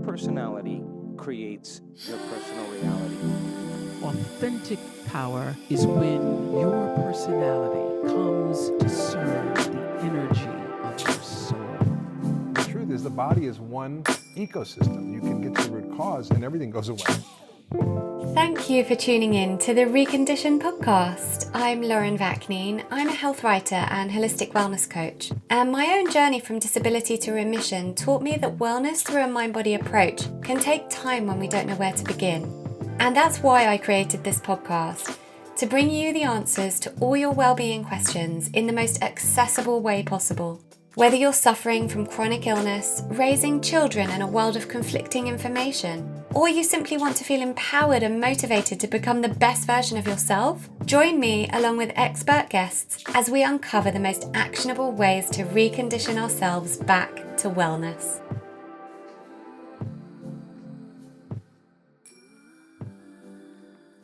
personality creates your personal reality. Authentic power is when your personality comes to serve the energy of your soul. The truth is the body is one ecosystem. You can get to the root cause and everything goes away. Thank you for tuning in to the Reconditioned podcast. I'm Lauren Vaknine. I'm a health writer and holistic wellness coach. And my own journey from disability to remission taught me that wellness through a mind-body approach can take time when we don't know where to begin. And that's why I created this podcast, to bring you the answers to all your well-being questions in the most accessible way possible. Whether you're suffering from chronic illness, raising children in a world of conflicting information, or you simply want to feel empowered and motivated to become the best version of yourself, join me along with expert guests as we uncover the most actionable ways to recondition ourselves back to wellness.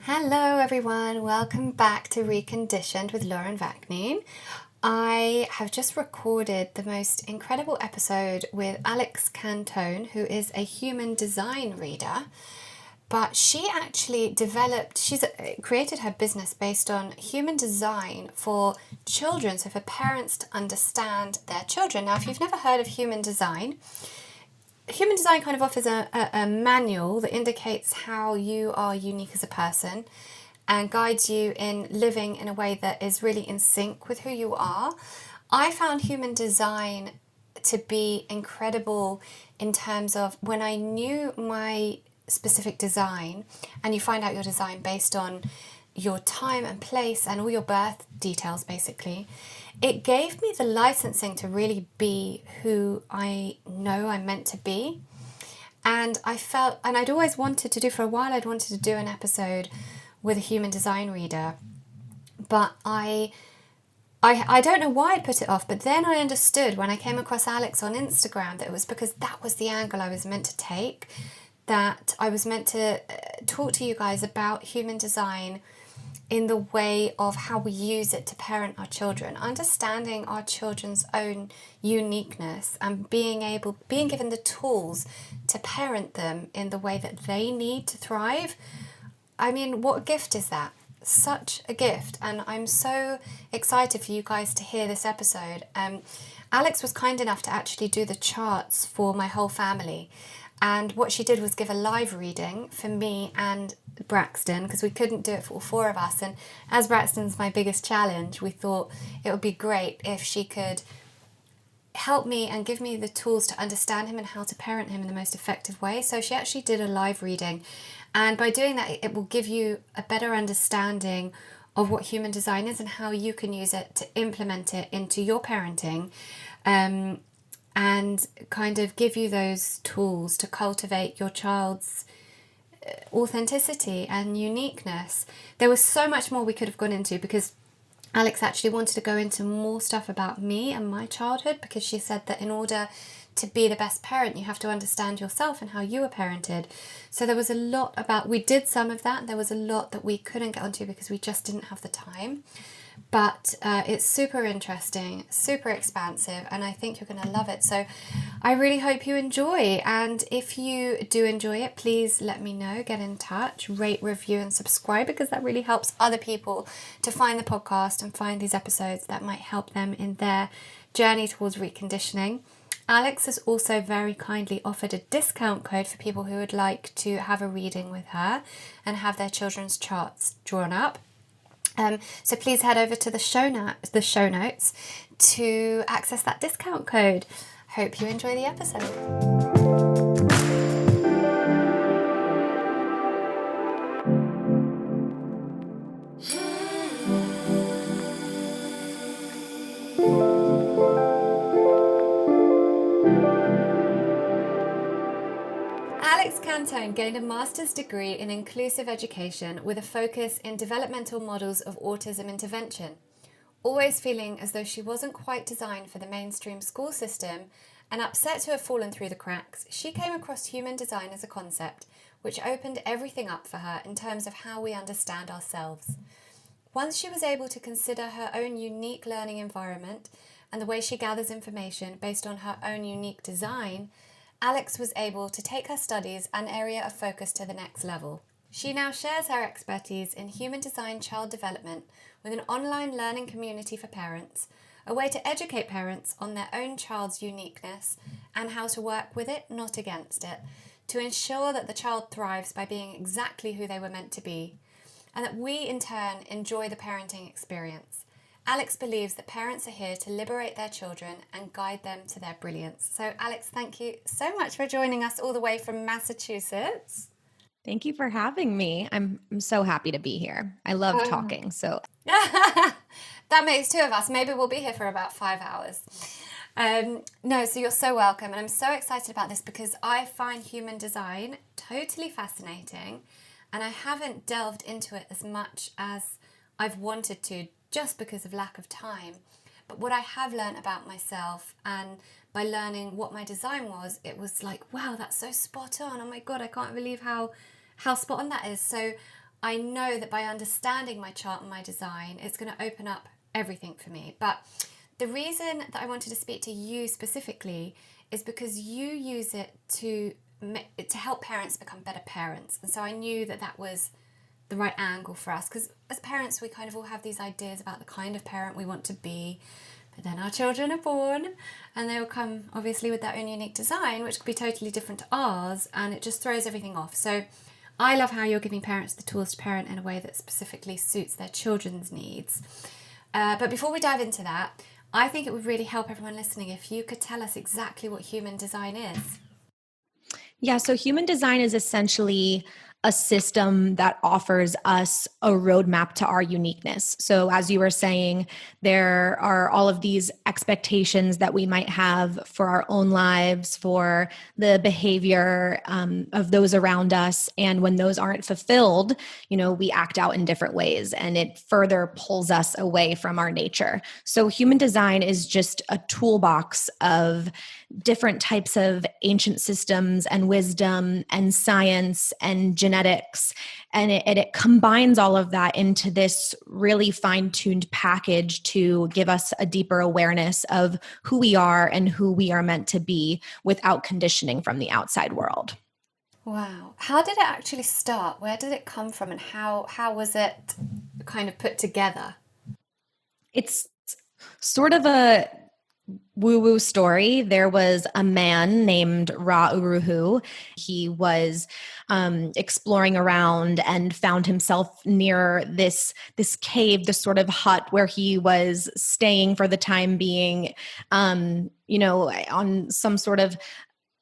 Hello everyone, welcome back to Reconditioned with Lauren Vaknine. I have just recorded the most incredible episode with Alex Cantone, who is a human design reader, but she actually created her business based on human design for children, so for parents to understand their children. Now, if you've never heard of human design kind of offers a manual that indicates how you are unique as a person and guides you in living in a way that is really in sync with who you are. I found human design to be incredible in terms of when I knew my specific design, and you find out your design based on your time and place and all your birth details basically, it gave me the licensing to really be who I know I'm meant to be. And I felt, and I'd always wanted to do for a while, I'd wanted to do an episode with a human design reader, but I don't know why I'd put it off, but then I understood when I came across Alex on Instagram that it was because that was the angle I was meant to take, that I was meant to talk to you guys about human design in the way of how we use it to parent our children, understanding our children's own uniqueness and being given the tools to parent them in the way that they need to thrive. I mean, what a gift is that? Such a gift. And I'm so excited for you guys to hear this episode. Alex was kind enough to actually do the charts for my whole family. And what she did was give a live reading for me and Braxton, because we couldn't do it for all four of us. And as Braxton's my biggest challenge, we thought it would be great if she could help me and give me the tools to understand him and how to parent him in the most effective way. So she actually did a live reading. And by doing that, it will give you a better understanding of what human design is and how you can use it to implement it into your parenting, and kind of give you those tools to cultivate your child's authenticity and uniqueness. There was so much more we could have gone into, because Alex actually wanted to go into more stuff about me and my childhood, because she said that in order to be the best parent, you have to understand yourself and how you were parented. So there was a lot we did some of that. There was a lot that we couldn't get onto because we just didn't have the time. But it's super interesting, super expansive, and I think you're going to love it. So I really hope you enjoy. And if you do enjoy it, please let me know, get in touch, rate, review, and subscribe, because that really helps other people to find the podcast and find these episodes that might help them in their journey towards reconditioning. Alex has also very kindly offered a discount code for people who would like to have a reading with her and have their children's charts drawn up. So please head over to the show notes to access that discount code. Hope you enjoy the episode. Alex Cantone gained a master's degree in inclusive education with a focus in developmental models of autism intervention. Always feeling as though she wasn't quite designed for the mainstream school system and upset to have fallen through the cracks, she came across human design as a concept which opened everything up for her in terms of how we understand ourselves. Once she was able to consider her own unique learning environment and the way she gathers information based on her own unique design, Alex was able to take her studies and area of focus to the next level. She now shares her expertise in human design child development with an online learning community for parents, a way to educate parents on their own child's uniqueness and how to work with it, not against it, to ensure that the child thrives by being exactly who they were meant to be, and that we in turn enjoy the parenting experience. Alex believes that parents are here to liberate their children and guide them to their brilliance. So Alex, thank you so much for joining us all the way from Massachusetts. Thank you for having me. I'm so happy to be here. I love talking. So That makes two of us. Maybe we'll be here for about 5 hours. No, so you're so welcome. And I'm so excited about this because I find human design totally fascinating. And I haven't delved into it as much as I've wanted to just because of lack of time. But what I have learned about myself, and by learning what my design was, it was like, wow, that's so spot on. Oh my God, I can't believe how spot on that is. So I know that by understanding my chart and my design, it's going to open up everything for me. But the reason that I wanted to speak to you specifically is because you use it to help parents become better parents. And so I knew that that was the right angle for us, because as parents we kind of all have these ideas about the kind of parent we want to be, but then our children are born and they will come obviously with their own unique design, which could be totally different to ours, and it just throws everything off. So I love how you're giving parents the tools to parent in a way that specifically suits their children's needs. But before we dive into that, I think it would really help everyone listening if you could tell us exactly what human design is. yeah, so human design is essentially a system that offers us a roadmap to our uniqueness. So as you were saying, there are all of these expectations that we might have for our own lives, for the behavior of those around us. And when those aren't fulfilled, we act out in different ways, and it further pulls us away from our nature. So human design is just a toolbox of different types of ancient systems and wisdom and science and genetics. And it combines all of that into this really fine-tuned package to give us a deeper awareness of who we are and who we are meant to be without conditioning from the outside world. Wow. How did it actually start? Where did it come from, and how was it kind of put together? It's sort of a woo-woo story. There was a man named Ra Uruhu. He was exploring around and found himself near this cave, this sort of hut where he was staying for the time being, on some sort of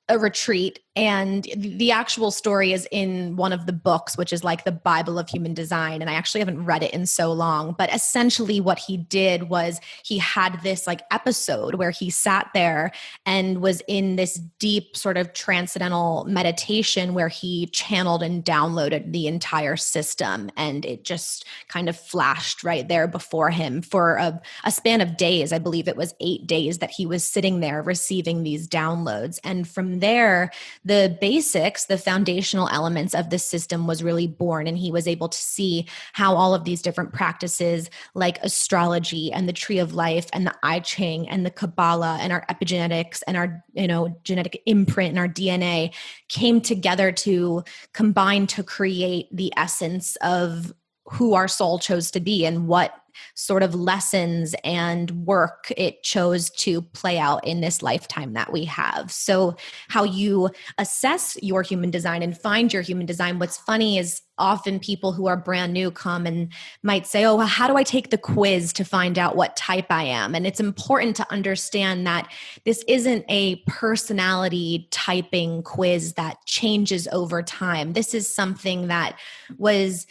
a retreat. And the actual story is in one of the books, which is like the Bible of human design. And I actually haven't read it in so long, but essentially what he did was he had this like episode where he sat there and was in this deep sort of transcendental meditation where he channeled and downloaded the entire system. And it just kind of flashed right there before him for a span of days. I believe it was 8 days that he was sitting there receiving these downloads. And from there, the basics, the foundational elements of this system was really born, and he was able to see how all of these different practices like astrology and the tree of life and the Ching and the Kabbalah and our epigenetics and our genetic imprint and our DNA came together to combine to create the essence of who our soul chose to be and what sort of lessons and work it chose to play out in this lifetime that we have. So how you assess your human design and find your human design, what's funny is often people who are brand new come and might say, oh, well, how do I take the quiz to find out what type I am? And it's important to understand that this isn't a personality typing quiz that changes over time. This is something that was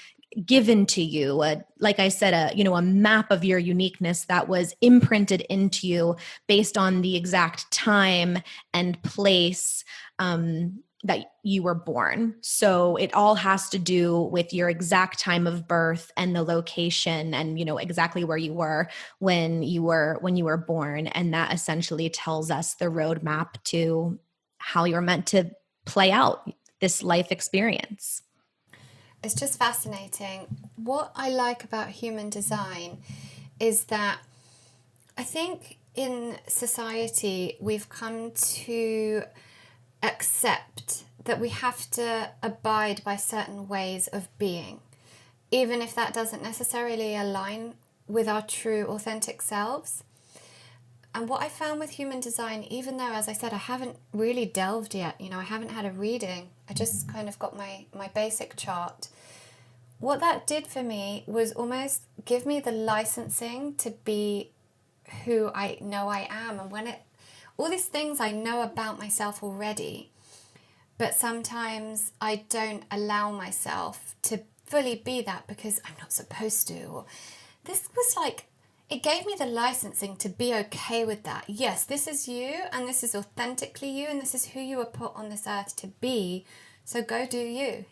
given to you, like I said, a map of your uniqueness that was imprinted into you based on the exact time and place that you were born. So it all has to do with your exact time of birth and the location and exactly where you were when you were born, and that essentially tells us the roadmap to how you're meant to play out this life experience. It's just fascinating. What I like about human design is that I think in society we've come to accept that we have to abide by certain ways of being, even if that doesn't necessarily align with our true authentic selves. And what I found with human design, even though, as I said, I haven't really delved yet, I haven't had a reading, I just kind of got my basic chart. What that did for me was almost give me the licensing to be who I know I am. And all these things I know about myself already, but sometimes I don't allow myself to fully be that because I'm not supposed to. Or this was like, it gave me the licensing to be okay with that. Yes, this is you, and this is authentically you, and this is who you were put on this earth to be. So go do you,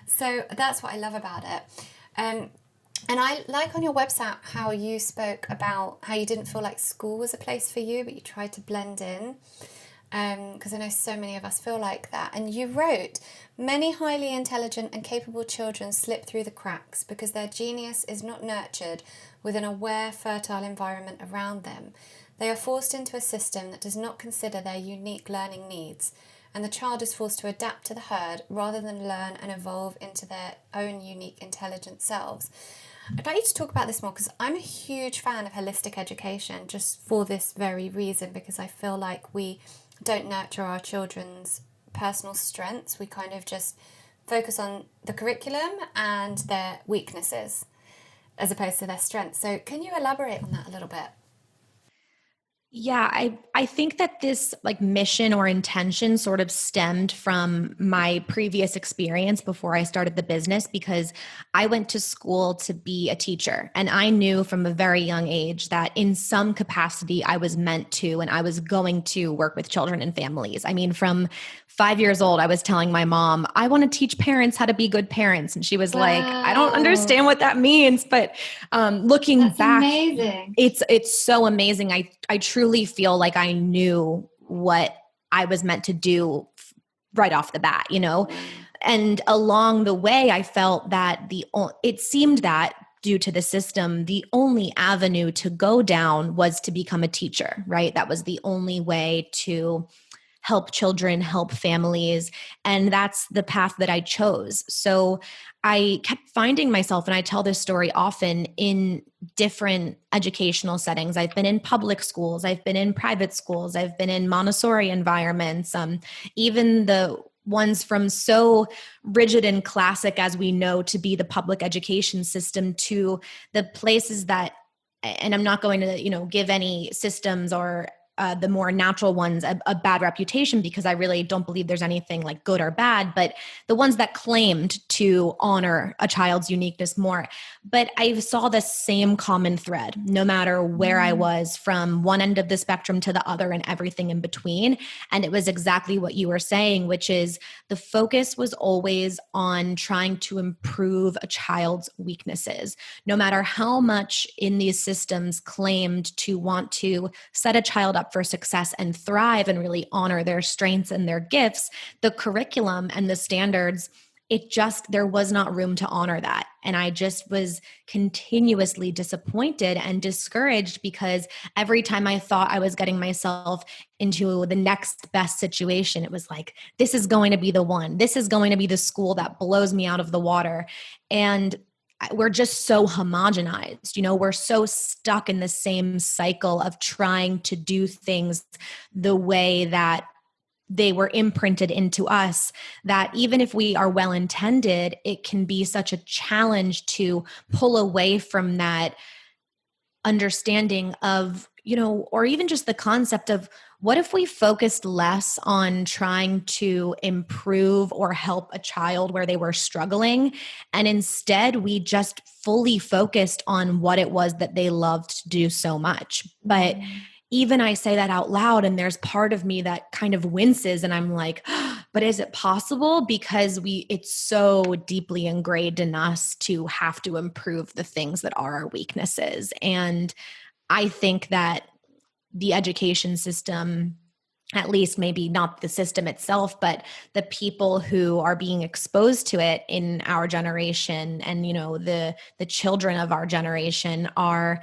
So that's what I love about it. And I like on your website how you spoke about how you didn't feel like school was a place for you, but you tried to blend in. Because I know so many of us feel like that. And you wrote, many highly intelligent and capable children slip through the cracks because their genius is not nurtured with an aware, fertile environment around them. They are forced into a system that does not consider their unique learning needs, and the child is forced to adapt to the herd rather than learn and evolve into their own unique, intelligent selves. I'd like you to talk about this more because I'm a huge fan of holistic education just for this very reason, because I feel like we don't nurture our children's personal strengths. We kind of just focus on the curriculum and their weaknesses as opposed to their strengths. So can you elaborate on that a little bit? Yeah, I think that this like mission or intention sort of stemmed from my previous experience before I started the business, because I went to school to be a teacher, and I knew from a very young age that in some capacity I was meant to, and I was going to work with children and families. I mean, from 5 years old, I was telling my mom, I want to teach parents how to be good parents. And she was like, I don't understand what that means. But looking That's back, amazing. It's so amazing. I truly feel like I knew what I was meant to do right off the bat, And along the way, I felt that it seemed that due to the system, the only avenue to go down was to become a teacher, right? That was the only way to help children, help families. And that's the path that I chose. So I kept finding myself, and I tell this story often, in different educational settings. I've been in public schools, I've been in private schools, I've been in Montessori environments, even the ones from so rigid and classic as we know to be the public education system, to the places that, and I'm not going to, give any systems or the more natural ones a bad reputation, because I really don't believe there's anything like good or bad, but the ones that claimed to honor a child's uniqueness more. But I saw the same common thread, no matter where I was, from one end of the spectrum to the other and everything in between. And it was exactly what you were saying, which is the focus was always on trying to improve a child's weaknesses. No matter how much in these systems claimed to want to set a child up for success and thrive and really honor their strengths and their gifts, the curriculum and the standards, there was not room to honor that. And I just was continuously disappointed and discouraged, because every time I thought I was getting myself into the next best situation, it was like, this is going to be the one. This is going to be the school that blows me out of the water. And we're just so homogenized, we're so stuck in the same cycle of trying to do things the way that they were imprinted into us, that even if we are well-intended, it can be such a challenge to pull away from that understanding of, or even just the concept of, what if we focused less on trying to improve or help a child where they were struggling, and instead we just fully focused on what it was that they loved to do so much. But even I say that out loud, and there's part of me that kind of winces, and I'm like, but is it possible? Because it's so deeply ingrained in us to have to improve the things that are our weaknesses. And I think that the education system, at least maybe not the system itself, but the people who are being exposed to it in our generation, and the children of our generation, are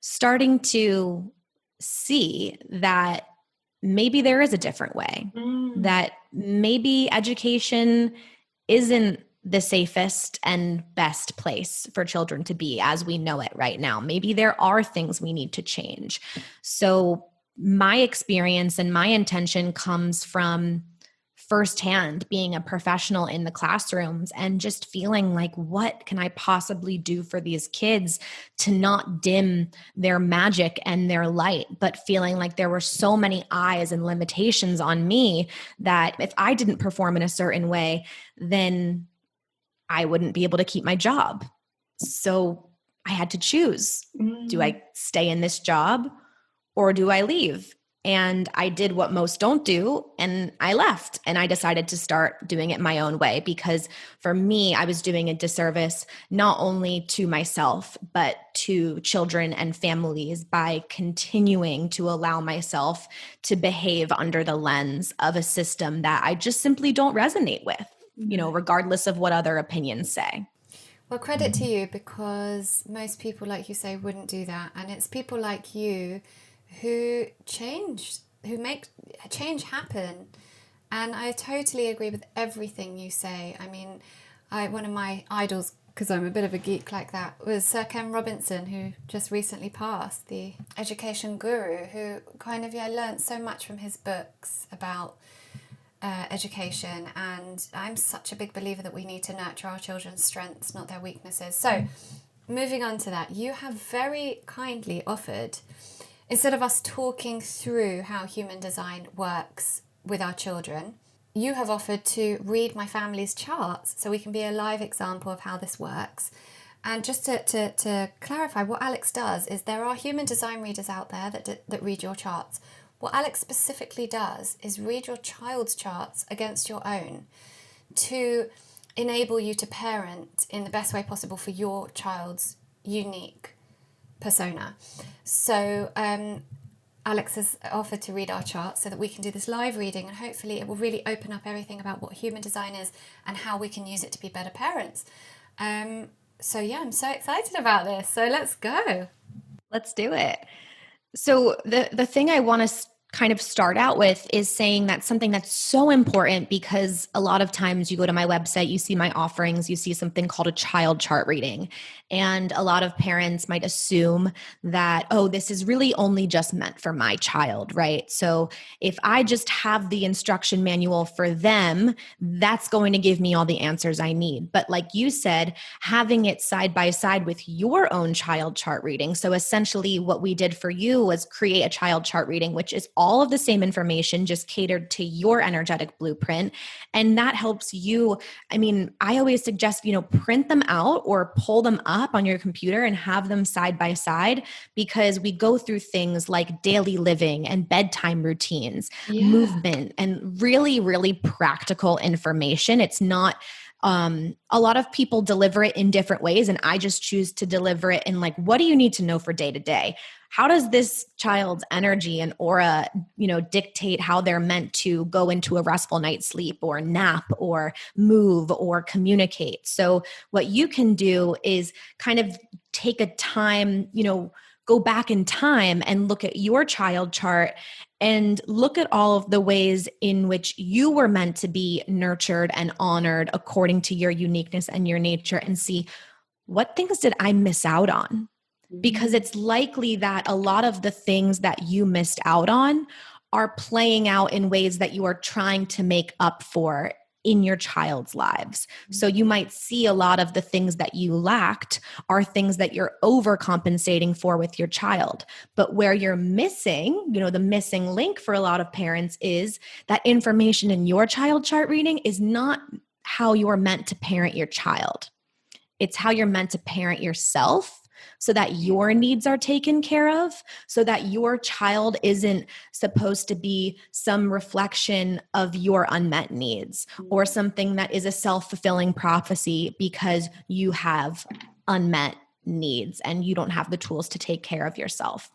starting to see that maybe there is a different way. that maybe education isn't the safest and best place for children to be as we know it right now. Maybe there are things we need to change. So my experience and my intention comes from firsthand being a professional in the classrooms and just feeling like, what can I possibly do for these kids to not dim their magic and their light, but feeling like there were so many eyes and limitations on me that if I didn't perform in a certain way, then I wouldn't be able to keep my job. So I had to choose. Do I stay in this job or do I leave? And I did what most don't do, and I left, and I decided to start doing it my own way, because for me, I was doing a disservice not only to myself, but to children and families by continuing to allow myself to behave under the lens of a system that I just simply don't resonate with, regardless of what other opinions say. Well, credit to you, because most people, like you say, wouldn't do that. And it's people like you who make change happen. And I totally agree with everything you say. I mean, one of my idols, because I'm a bit of a geek like that, was Sir Ken Robinson, who just recently passed, the education guru, who kind of, I learned so much from his books about education. And I'm such a big believer that we need to nurture our children's strengths, not their weaknesses. So moving on to that, you have very kindly offered, instead of us talking through how human design works with our children, you have offered to read my family's charts so we can be a live example of how this works. And just to clarify, what Alex does is there are human design readers out there that read your charts. What Alex specifically does is read your child's charts against your own to enable you to parent in the best way possible for your child's unique persona. So Alex has offered to read our charts so that we can do this live reading, and hopefully it will really open up everything about what human design is and how we can use it to be better parents. So yeah, I'm so excited about this. So let's go. Let's do it. So the thing I want to kind of start out with is saying that something that's so important, because a lot of times you go to my website, you see my offerings, you see something called a child chart reading. And a lot of parents might assume that, oh, this is really only just meant for my child, right? So if I just have the instruction manual for them, that's going to give me all the answers I need. But like you said, having it side by side with your own child chart reading. So essentially what we did for you was create a child chart reading, which is all of the same information, just catered to your energetic blueprint. And that helps you. I mean, I always suggest, print them out or pull them up on your computer and have them side by side, because we go through things like daily living and bedtime routines, movement, and really, really practical information. It's not a lot of people deliver it in different ways, and I just choose to deliver it in like, what do you need to know for day to day? How does this child's energy and aura, dictate how they're meant to go into a restful night's sleep or nap or move or communicate? So what you can do is kind of take a time, go back in time and look at your child chart and look at all of the ways in which you were meant to be nurtured and honored according to your uniqueness and your nature, and see, what things did I miss out on? Because it's likely that a lot of the things that you missed out on are playing out in ways that you are trying to make up for in your child's lives. So you might see a lot of the things that you lacked are things that you're overcompensating for with your child. But where you're missing, the missing link for a lot of parents is that information in your child chart reading is not how you're meant to parent your child. It's how you're meant to parent yourself, so that your needs are taken care of, so that your child isn't supposed to be some reflection of your unmet needs or something that is a self-fulfilling prophecy because you have unmet needs and you don't have the tools to take care of yourself.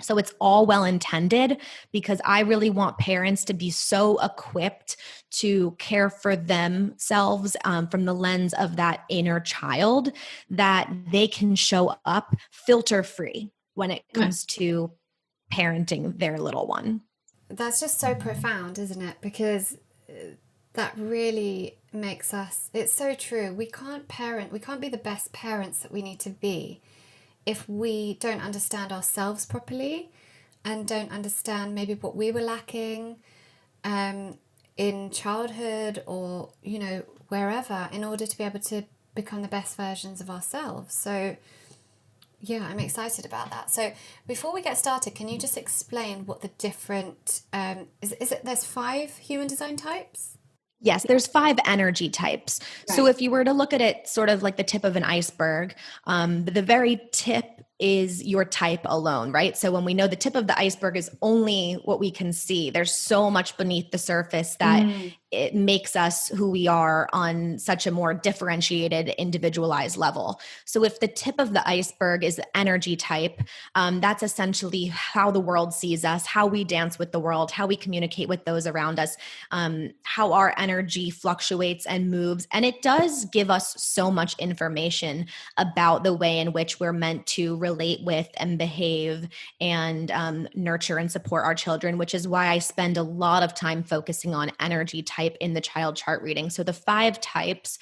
So it's all well intended, because I really want parents to be so equipped to care for themselves from the lens of that inner child, that they can show up filter free when it comes to parenting their little one. That's just so profound, isn't it? Because that really makes us, it's so true. We can't be the best parents that we need to be if we don't understand ourselves properly and don't understand maybe what we were lacking in childhood or, wherever, in order to be able to become the best versions of ourselves. So yeah, I'm excited about that. So before we get started, can you just explain what the different, there's 5 human design types? Yes, there's 5 energy types. So Right. if you were to look at it sort of like the tip of an iceberg, the very tip is your type alone, right? So when we know the tip of the iceberg is only what we can see, there's so much beneath the surface that it makes us who we are on such a more differentiated, individualized level. So if the tip of the iceberg is the energy type, that's essentially how the world sees us, how we dance with the world, how we communicate with those around us, how our energy fluctuates and moves. And it does give us so much information about the way in which we're meant to relate with and behave and nurture and support our children, which is why I spend a lot of time focusing on energy type in the child chart reading. So the 5 types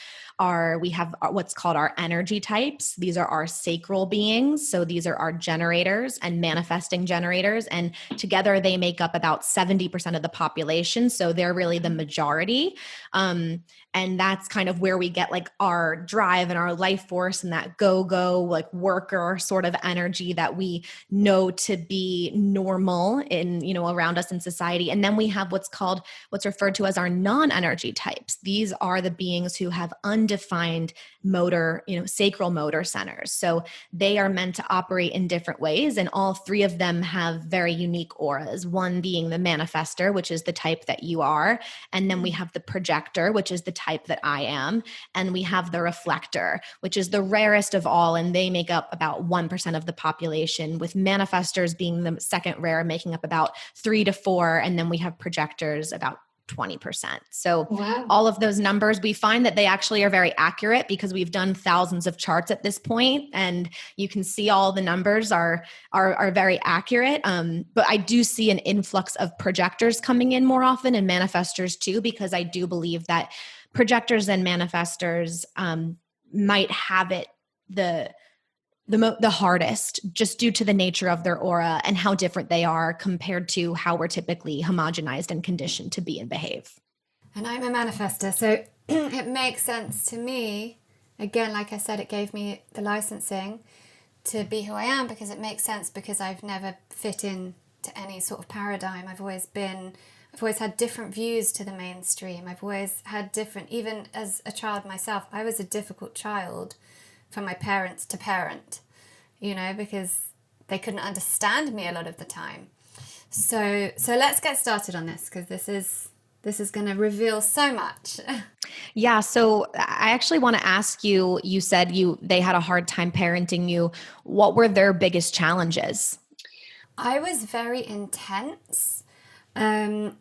we have what's called our energy types. These are our sacral beings. So these are our generators and manifesting generators. And together they make up about 70% of the population. So they're really the majority. And that's kind of where we get like our drive and our life force and that go, like worker sort of energy that we know to be normal in, around us in society. And then we have what's referred to as our non-energy types. These are the beings who have undefined motor, sacral motor centers. So they are meant to operate in different ways. And all 3 of them have very unique auras, one being the manifester, which is the type that you are. And then we have the projector, which is the type that I am. And we have the reflector, which is the rarest of all. And they make up about 1% of the population, with manifestors being the second rare, making up about 3 to 4. And then we have projectors about 20%. So Wow. all of those numbers, we find that they actually are very accurate because we've done thousands of charts at this point, and you can see all the numbers are very accurate. But I do see an influx of projectors coming in more often, and manifestors too, because I do believe that projectors and manifestors might have it the hardest, just due to the nature of their aura and how different they are compared to how we're typically homogenized and conditioned to be and behave. And I'm a manifester, so it makes sense to me. Again, like I said, it gave me the licensing to be who I am, because it makes sense, because I've never fit in to any sort of paradigm. I've always had different views to the mainstream. I've always had different, even as a child myself, I was a difficult child for my parents to parent, because they couldn't understand me a lot of the time. So let's get started on this, because this is going to reveal so much. Yeah. So I actually want to ask you, you said they had a hard time parenting you. What were their biggest challenges? I was very intense. And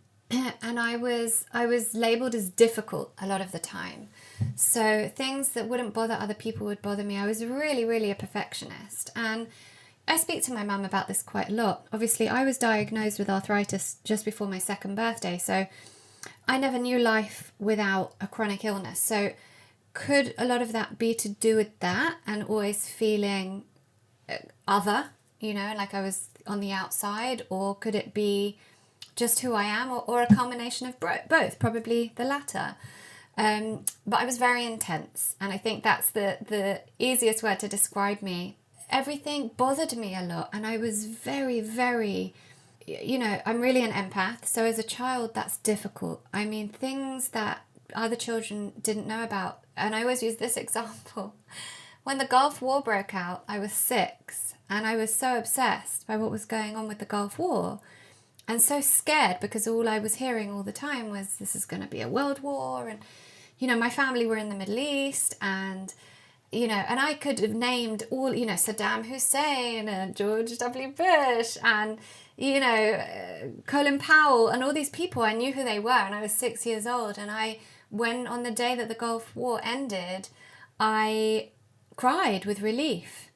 I was labeled as difficult a lot of the time. So things that wouldn't bother other people would bother me. I was really, really a perfectionist. And I speak to my mum about this quite a lot. Obviously, I was diagnosed with arthritis just before my 2nd birthday. So I never knew life without a chronic illness. So could a lot of that be to do with that, and always feeling other, like I was on the outside? Or could it be just who I am, or a combination of both? Probably the latter. But I was very intense, and I think that's the easiest word to describe me. Everything bothered me a lot, and I was very, very, I'm really an empath. So as a child, that's difficult. I mean, things that other children didn't know about. And I always use this example. When the Gulf War broke out, I was 6, and I was so obsessed by what was going on with the Gulf War, and so scared, because all I was hearing all the time was, this is going to be a world war. And, my family were in the Middle East, and, and I could have named all, Saddam Hussein and George W. Bush and, Colin Powell and all these people. I knew who they were, and I was 6 years old. And when on the day that the Gulf War ended, I cried with relief.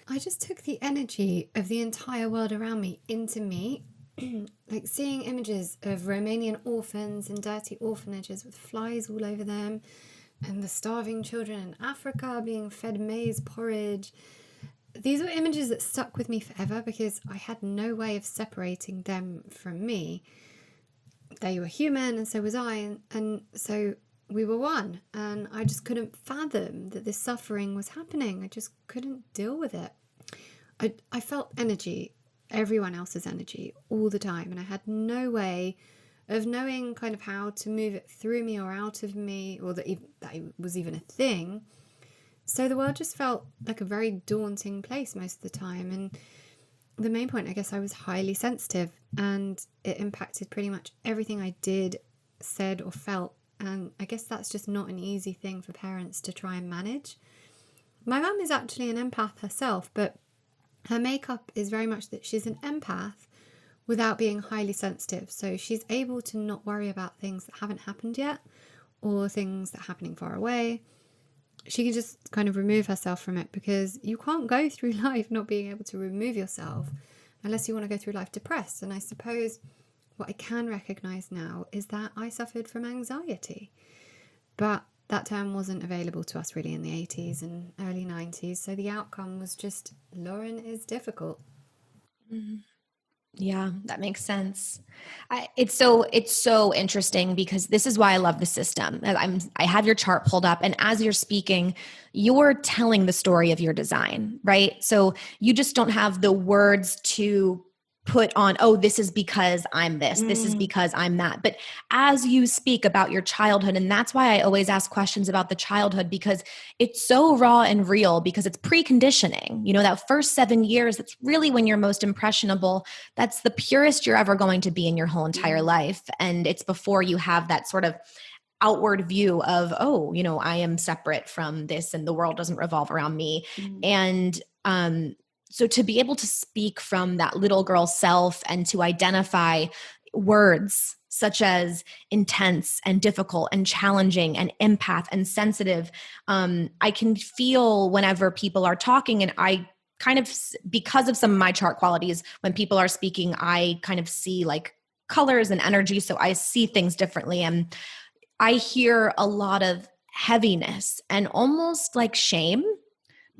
I just took the energy of the entire world around me into me, like seeing images of Romanian orphans in dirty orphanages with flies all over them, and the starving children in Africa being fed maize porridge. These were images that stuck with me forever because I had no way of separating them from me. They were human and so was I, and so we were one, and I just couldn't fathom that this suffering was happening. I just couldn't deal with it. I felt energy, everyone else's energy, all the time, and I had no way of knowing kind of how to move it through me or out of me, or that it was even a thing. So the world just felt like a very daunting place most of the time. And the main point, I guess, I was highly sensitive, and it impacted pretty much everything I did, said, or felt. And I guess that's just not an easy thing for parents to try and manage. My mum is actually an empath herself, but her makeup is very much that she's an empath without being highly sensitive. So she's able to not worry about things that haven't happened yet, or things that are happening far away. She can just kind of remove herself from it, because you can't go through life not being able to remove yourself unless you want to go through life depressed. And I suppose what I can recognize now is that I suffered from anxiety, but that term wasn't available to us really in the 80s and early 90s. So the outcome was just, Lauren is difficult. Yeah, that makes sense. It's so interesting, because this is why I love the system. I have your chart pulled up, and as you're speaking, you're telling the story of your design, right? So you just don't have the words to put on, oh, this is because I'm this, this is because I'm that. But as you speak about your childhood, and that's why I always ask questions about the childhood, because it's so raw and real, because it's preconditioning. You know, that first 7 years, that's really when you're most impressionable. That's the purest you're ever going to be in your whole entire life. And it's before you have that sort of outward view of, oh, you know, I am separate from this and the world doesn't revolve around me. And, so to be able to speak from that little girl self and to identify words such as intense and difficult and challenging and empath and sensitive, I can feel whenever people are talking, and I kind of, because of some of my chart qualities, when people are speaking, I kind of see like colors and energy. So I see things differently. And I hear a lot of heaviness and almost like shame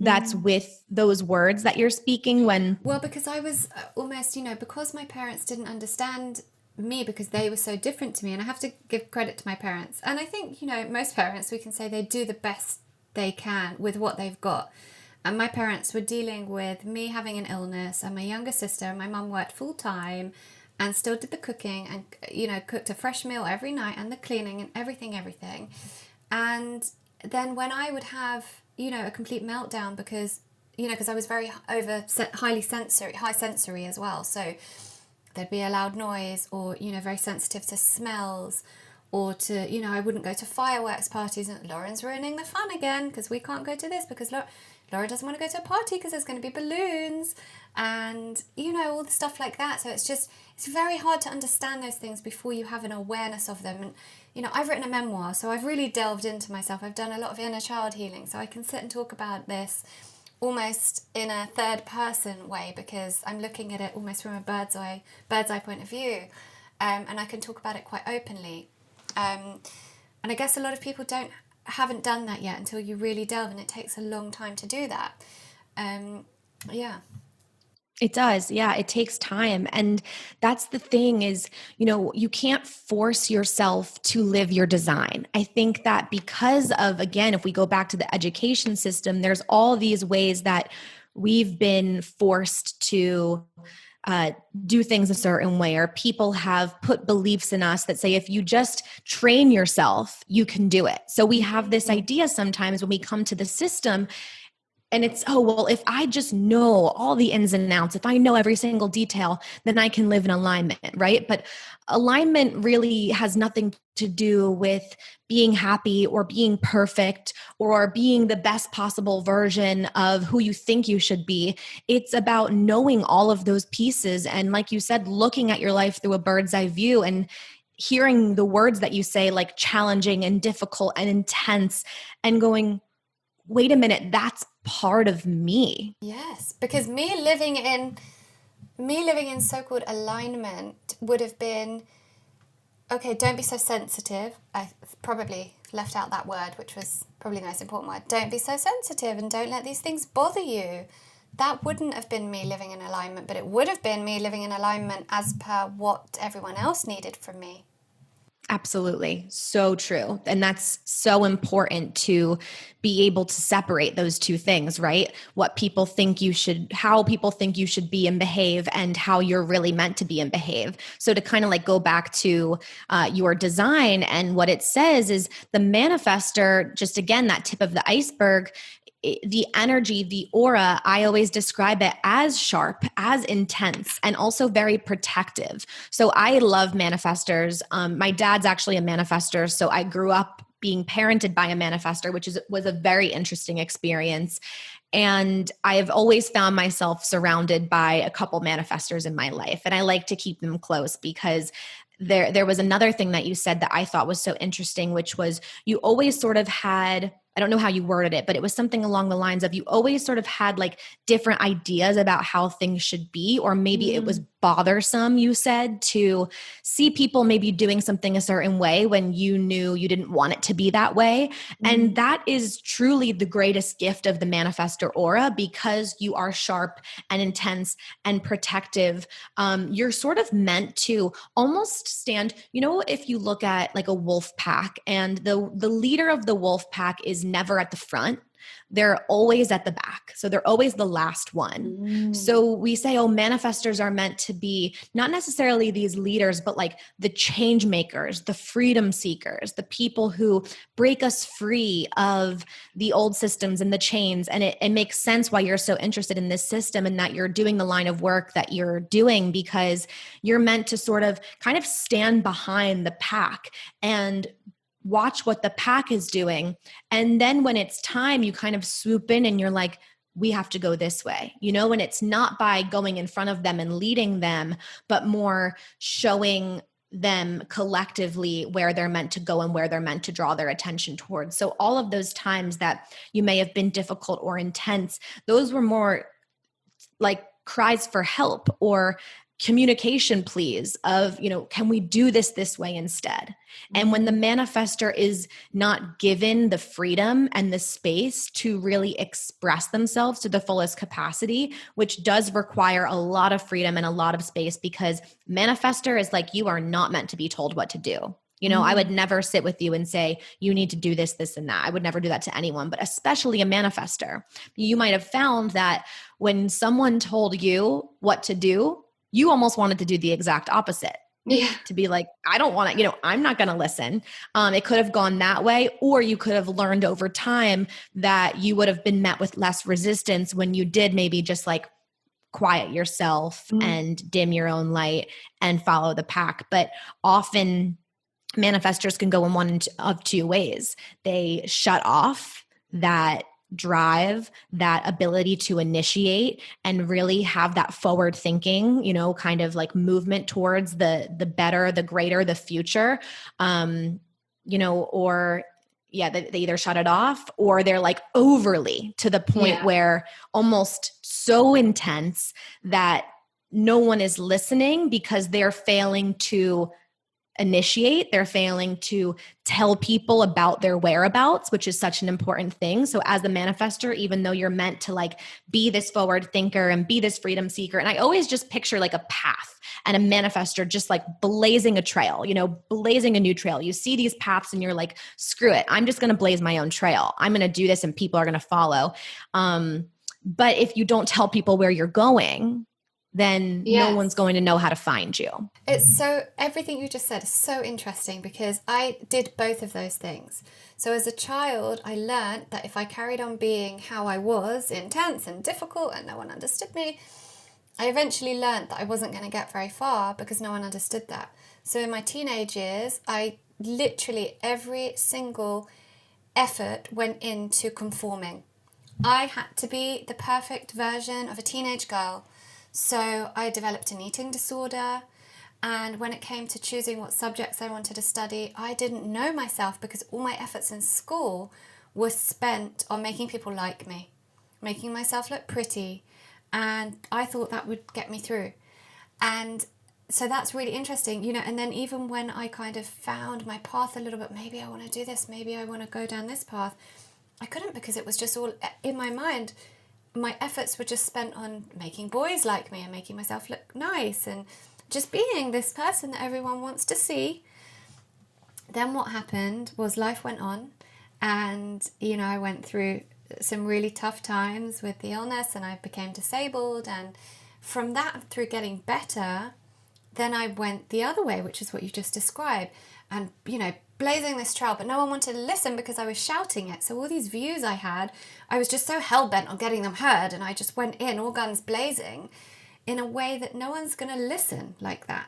that's with those words that you're speaking when... Well, because I was almost, because my parents didn't understand me, because they were so different to me, and I have to give credit to my parents. And I think, most parents, we can say they do the best they can with what they've got. And my parents were dealing with me having an illness and my younger sister, and my mum worked full time and still did the cooking and, cooked a fresh meal every night and the cleaning and everything. And then when I would have, a complete meltdown because I was very high sensory as well. So there'd be a loud noise, or, very sensitive to smells, or to, I wouldn't go to fireworks parties, and Lauren's ruining the fun again because we can't go to this because Laura doesn't want to go to a party because there's going to be balloons and, all the stuff like that. So it's very hard to understand those things before you have an awareness of them. And, I've written a memoir, so I've really delved into myself. I've done a lot of inner child healing, so I can sit and talk about this almost in a third person way, because I'm looking at it almost from a bird's eye point of view, and I can talk about it quite openly. And I guess a lot of people haven't done that yet until you really delve, and it takes a long time to do that. Yeah. It does. Yeah. It takes time. And that's the thing is, you can't force yourself to live your design. I think that because of, again, if we go back to the education system, there's all these ways that we've been forced to do things a certain way, or people have put beliefs in us that say, if you just train yourself, you can do it. So we have this idea sometimes when we come to the system, and it's, oh, well, if I just know all the ins and outs, if I know every single detail, then I can live in alignment, right? But alignment really has nothing to do with being happy or being perfect or being the best possible version of who you think you should be. It's about knowing all of those pieces. And like you said, looking at your life through a bird's eye view and hearing the words that you say, like challenging and difficult and intense, and going, wait a minute, that's part of me. Yes, because me living in me living in so-called alignment would have been, okay, don't be so sensitive. I probably left out that word, which was probably the most important word. Don't be so sensitive and don't let these things bother you. That wouldn't have been me living in alignment, but it would have been me living in alignment as per what everyone else needed from me. Absolutely. So true. And that's so important to be able to separate those two things, right? What people think you should, how people think you should be and behave, and how you're really meant to be and behave. So to kind of like go back to your design, and what it says is the manifester, just again, that tip of the iceberg, the energy, the aura, I always describe it as sharp, as intense, and also very protective. So I love manifestors. My dad's actually a manifestor, so I grew up being parented by a manifestor, which was a very interesting experience. And I've always found myself surrounded by a couple manifestors in my life, and I like to keep them close because there was another thing that you said that I thought was so interesting, which was you always sort of had, I don't know how you worded it, but it was something along the lines of you always sort of had like different ideas about how things should be, or maybe it was bothersome, you said, to see people maybe doing something a certain way when you knew you didn't want it to be that way. And that is truly the greatest gift of the manifestor aura, because you are sharp and intense and protective. You're sort of meant to almost stand, if you look at like a wolf pack, and the leader of the wolf pack is never at the front. They're always at the back. So they're always the last one. So we say, oh, manifestors are meant to be not necessarily these leaders, but like the change makers, the freedom seekers, the people who break us free of the old systems and the chains. And it makes sense why you're so interested in this system, and that you're doing the line of work that you're doing, because you're meant to sort of kind of stand behind the pack and watch what the pack is doing. And then when it's time, you kind of swoop in and you're like, we have to go this way, and it's not by going in front of them and leading them, but more showing them collectively where they're meant to go and where they're meant to draw their attention towards. So all of those times that you may have been difficult or intense, those were more like cries for help or communication pleas of, can we do this way instead? And when the manifestor is not given the freedom and the space to really express themselves to the fullest capacity, which does require a lot of freedom and a lot of space, because manifestor is like, you are not meant to be told what to do. I would never sit with you and say, you need to do this, this, and that. I would never do that to anyone, but especially a manifestor. You might have found that when someone told you what to do, you almost wanted to do the exact opposite. Yeah. To be like, I don't want to, I'm not going to listen. It could have gone that way, or you could have learned over time that you would have been met with less resistance when you did maybe just like quiet yourself and dim your own light and follow the pack. But often manifestors can go in one of two ways. They shut off that drive, that ability to initiate and really have that forward thinking, kind of like movement towards the better, the greater, the future, or they either shut it off, or they're like overly to the point where almost so intense that no one is listening because they're failing to initiate, they're failing to tell people about their whereabouts, which is such an important thing. So as the manifestor, even though you're meant to like be this forward thinker and be this freedom seeker, and I always just picture like a path and a manifestor just like blazing a trail, blazing a new trail. You see these paths and you're like, screw it, I'm just going to blaze my own trail. I'm going to do this and people are going to follow. But if you don't tell people where you're going, then no one's going to know how to find you. Everything you just said is so interesting, because I did both of those things. So as a child, I learned that if I carried on being how I was, intense and difficult, and no one understood me, I eventually learned that I wasn't going to get very far because no one understood that. So in my teenage years, I literally every single effort went into conforming. I had to be the perfect version of a teenage girl. So I developed an eating disorder, and when it came to choosing what subjects I wanted to study, I didn't know myself because all my efforts in school were spent on making people like me, making myself look pretty, and I thought that would get me through. And so that's really interesting, you know. And then even when I kind of found my path a little bit, maybe I want to do this, maybe I want to go down this path, I couldn't, because it was just all in my mind. My efforts were just spent on making boys like me and making myself look nice and just being this person that everyone wants to see. Then what happened was life went on, and, you know, I went through some really tough times with the illness, and I became disabled. And from that, through getting better, then I went the other way, which is what you just described, and, you know, blazing this trail, but no one wanted to listen because I was shouting it. So all these views I had, I was just so hell-bent on getting them heard, and I just went in all guns blazing in a way that no one's going to listen like that,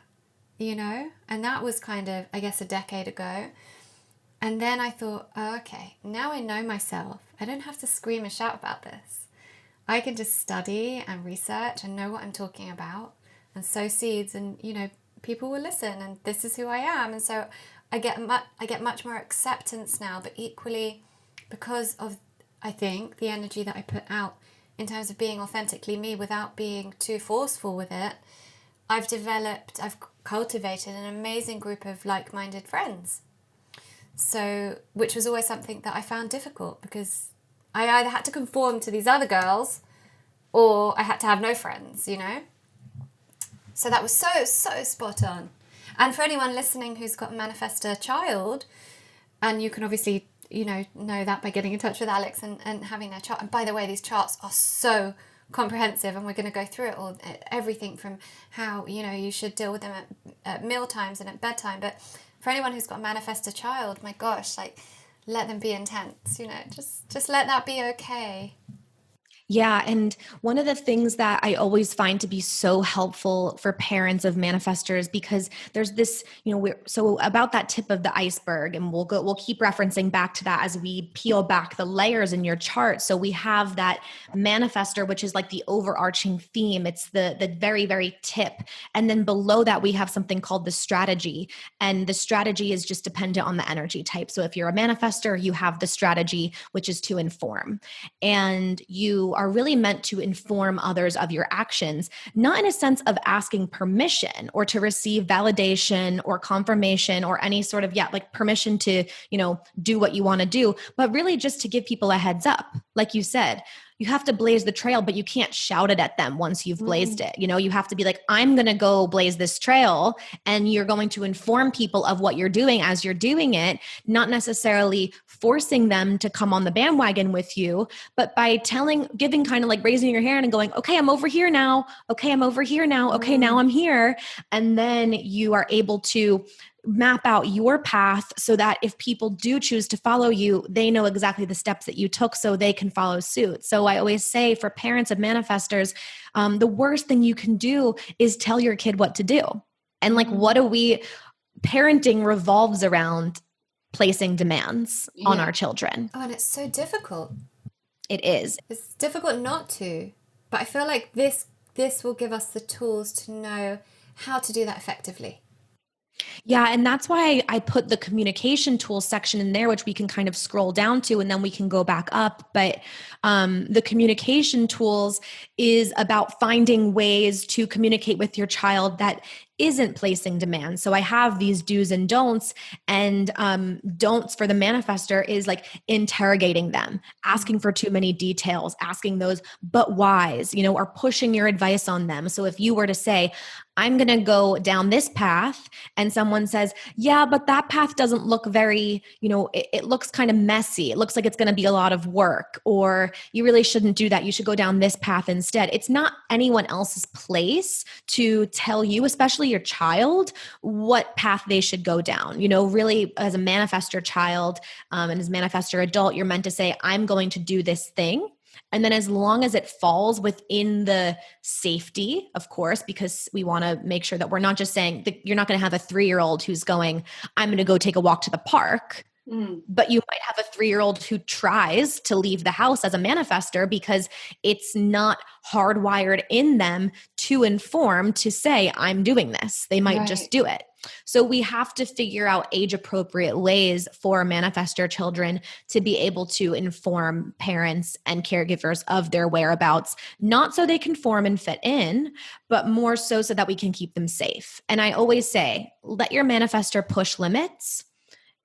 you know? And that was kind of, I guess, a decade ago. And then I thought, oh, okay, now I know myself. I don't have to scream and shout about this. I can just study and research and know what I'm talking about and sow seeds, and, you know, people will listen, and this is who I am. And so I get much more acceptance now, but equally because of, I think, the energy that I put out in terms of being authentically me without being too forceful with it, I've cultivated an amazing group of like-minded friends. So, which was always something that I found difficult, because I either had to conform to these other girls or I had to have no friends, you know? So that was so spot on. And for anyone listening who's got a manifestor child, and you can obviously, you know that by getting in touch with Alex and having their chart. And by the way, these charts are so comprehensive, and we're going to go through it all, everything from how, you know, you should deal with them at meal times and at bedtime. But for anyone who's got a manifestor child, my gosh, like, let them be intense, you know, just let that be okay. Yeah. And one of the things that I always find to be so helpful for parents of manifestors, because there's this, you know, so about that tip of the iceberg, and we'll keep referencing back to that as we peel back the layers in your chart. So we have that manifestor, which is like the overarching theme. It's the very, very tip. And then below that, we have something called the strategy. And the strategy is just dependent on the energy type. So if you're a manifestor, you have the strategy, which is to inform. And you are really meant to inform others of your actions, not in a sense of asking permission or to receive validation or confirmation or any sort of, like permission to, you know, do what you want to do, but really just to give people a heads up. Like you said, you have to blaze the trail, but you can't shout it at them once you've blazed it. You know, you have to be like, I'm going to go blaze this trail, and you're going to inform people of what you're doing as you're doing it, not necessarily forcing them to come on the bandwagon with you, but by giving kind of like raising your hand and going, okay, I'm over here now. Okay, I'm over here now. Okay, now I'm here. And then you are able to map out your path so that if people do choose to follow you, they know exactly the steps that you took so they can follow suit. So I always say, for parents of manifestors, the worst thing you can do is tell your kid what to do. And like, parenting revolves around placing demands on our children. Oh, and it's so difficult. It is. It's difficult not to, but I feel like this will give us the tools to know how to do that effectively. Yeah. And that's why I put the communication tools section in there, which we can kind of scroll down to, and then we can go back up. But the communication tools is about finding ways to communicate with your child that isn't placing demands. So I have these do's and don'ts, and don'ts for the manifestor is like interrogating them, asking for too many details, asking those but whys, you know, or pushing your advice on them. So if you were to say, I'm going to go down this path, and someone says, yeah, but that path doesn't look very, you know, it looks kind of messy. It looks like it's going to be a lot of work, or you really shouldn't do that. You should go down this path instead. It's not anyone else's place to tell you, especially your child, what path they should go down. You know, really, as a manifestor child and as a manifestor adult, you're meant to say, I'm going to do this thing. And then as long as it falls within the safety, of course, because we want to make sure that we're not just saying that you're not going to have a 3-year-old who's going, I'm going to go take a walk to the park. But you might have a 3-year-old who tries to leave the house as a manifestor because it's not hardwired in them to inform, to say, I'm doing this. They might just do it. So we have to figure out age appropriate ways for manifestor children to be able to inform parents and caregivers of their whereabouts, not so they conform and fit in, but more so that we can keep them safe. And I always say, let your manifestor push limits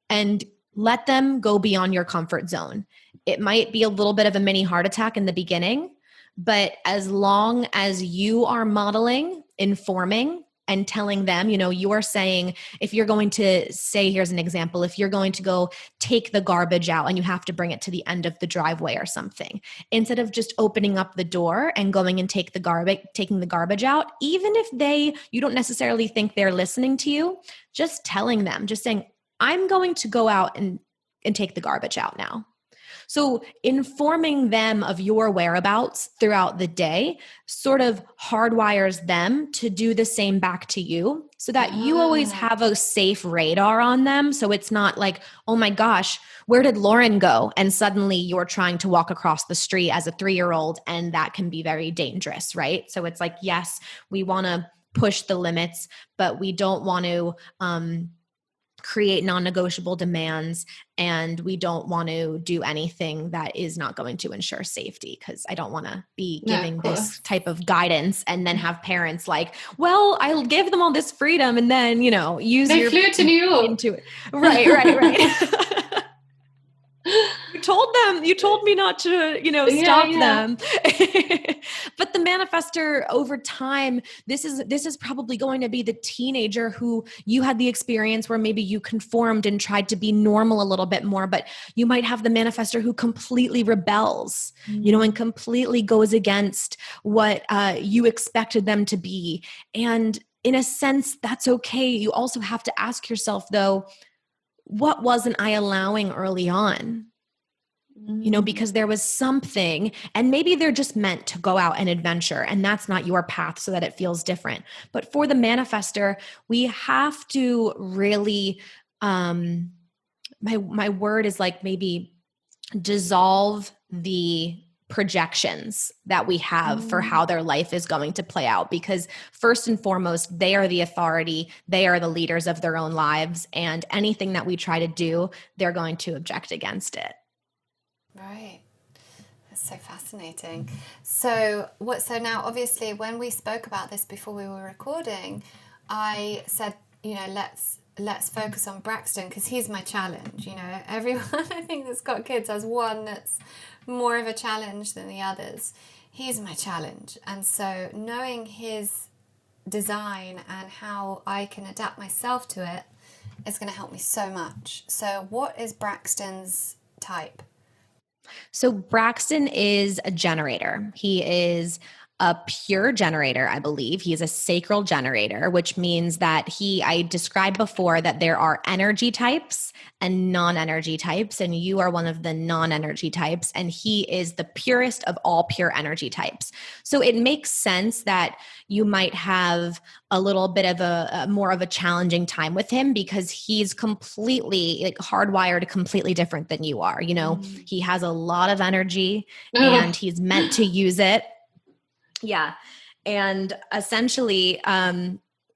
and let them go beyond your comfort zone. It might be a little bit of a mini heart attack in the beginning, but as long as you are modeling, informing, and telling them, you are saying, if you're going to say, here's an example, if you're going to go take the garbage out and you have to bring it to the end of the driveway or something, instead of just opening up the door and going and taking the garbage out, even if you don't necessarily think they're listening to you, just telling them, just saying, I'm going to go out and take the garbage out now. So informing them of your whereabouts throughout the day sort of hardwires them to do the same back to you so that you always have a safe radar on them. So it's not like, oh my gosh, where did Lauren go? And suddenly you're trying to walk across the street as a 3-year-old, and that can be very dangerous, right? So it's like, yes, we want to push the limits, but we don't want to create non-negotiable demands, and we don't want to do anything that is not going to ensure safety, because I don't want to be giving this type of guidance and then have parents like, well, I'll give them all this freedom and then, use They flew to New York. into it. Right. You told me not to, stop them. But the manifestor over time, this is probably going to be the teenager who you had the experience where maybe you conformed and tried to be normal a little bit more, but you might have the manifestor who completely rebels, and completely goes against what you expected them to be. And in a sense, that's okay. You also have to ask yourself though, what wasn't I allowing early on? Because there was something, and maybe they're just meant to go out and adventure, and that's not your path so that it feels different. But for the manifestor, we have to really, my word is like maybe dissolve the projections that we have for how their life is going to play out, because first and foremost, they are the authority, they are the leaders of their own lives, and anything that we try to do, they're going to object against it. Right. That's so fascinating. So now obviously when we spoke about this before we were recording, I said, let's focus on Braxton because he's my challenge. Everyone I think that's got kids has one that's more of a challenge than the others. He's my challenge. And so knowing his design and how I can adapt myself to it is going to help me so much. So what is Braxton's type? So Braxton is a generator. He is a pure generator, I believe. He is a sacral generator, which means that I described before that there are energy types and non-energy types, and you are one of the non-energy types, and he is the purest of all pure energy types. So it makes sense that you might have a little bit of a more of a challenging time with him because he's completely hardwired completely different than you are. He has a lot of energy and he's meant to use it. Yeah. And essentially,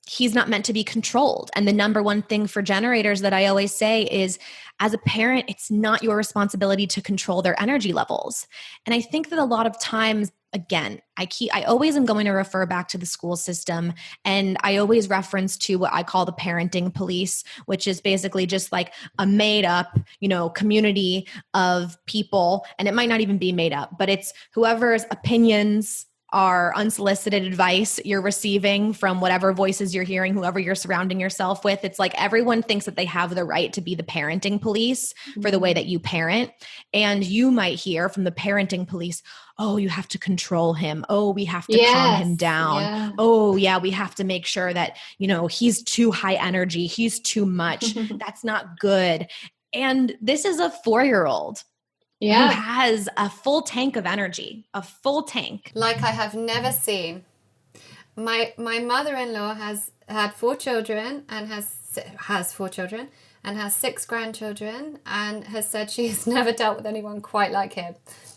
he's not meant to be controlled. And the number one thing for generators that I always say is, as a parent, it's not your responsibility to control their energy levels. And I think that a lot of times, again, I always am going to refer back to the school system, and I always reference to what I call the parenting police, which is basically just like a made up, community of people. And it might not even be made up, but it's whoever's opinions are unsolicited advice you're receiving from whatever voices you're hearing, whoever you're surrounding yourself with. It's like everyone thinks that they have the right to be the parenting police for the way that you parent. And you might hear from the parenting police, oh, you have to control him. Oh, we have to calm him down. Yeah. Oh, yeah, we have to make sure that, he's too high energy. He's too much. That's not good. And this is a 4-year-old. Yeah. Who has a full tank of energy, a full tank. Like I have never seen. My mother-in-law has had 4 children and has 4 children and has 6 grandchildren, and has said she has never dealt with anyone quite like him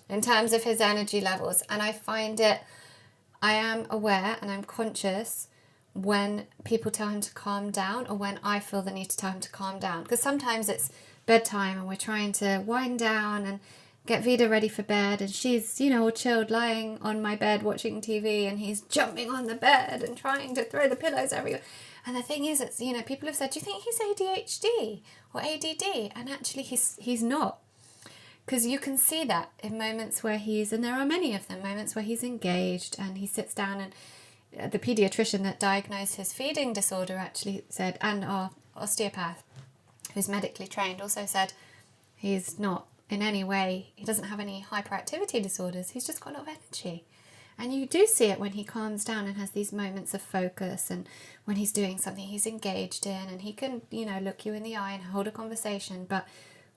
in terms of his energy levels. And I am aware and I'm conscious when people tell him to calm down, or when I feel the need to tell him to calm down. Because sometimes it's bedtime and we're trying to wind down and get Vida ready for bed, and she's, all chilled lying on my bed watching TV, and he's jumping on the bed and trying to throw the pillows everywhere. And the thing is, it's, people have said, do you think he's ADHD or ADD? And actually he's not. Because you can see that in moments where and there are many of them, moments where he's engaged and he sits down, and the pediatrician that diagnosed his feeding disorder actually said, and our osteopath, who's medically trained, also said he's not in any way, he doesn't have any hyperactivity disorders, he's just got a lot of energy. And you do see it when he calms down and has these moments of focus, and when he's doing something he's engaged in, and he can, look you in the eye and hold a conversation. But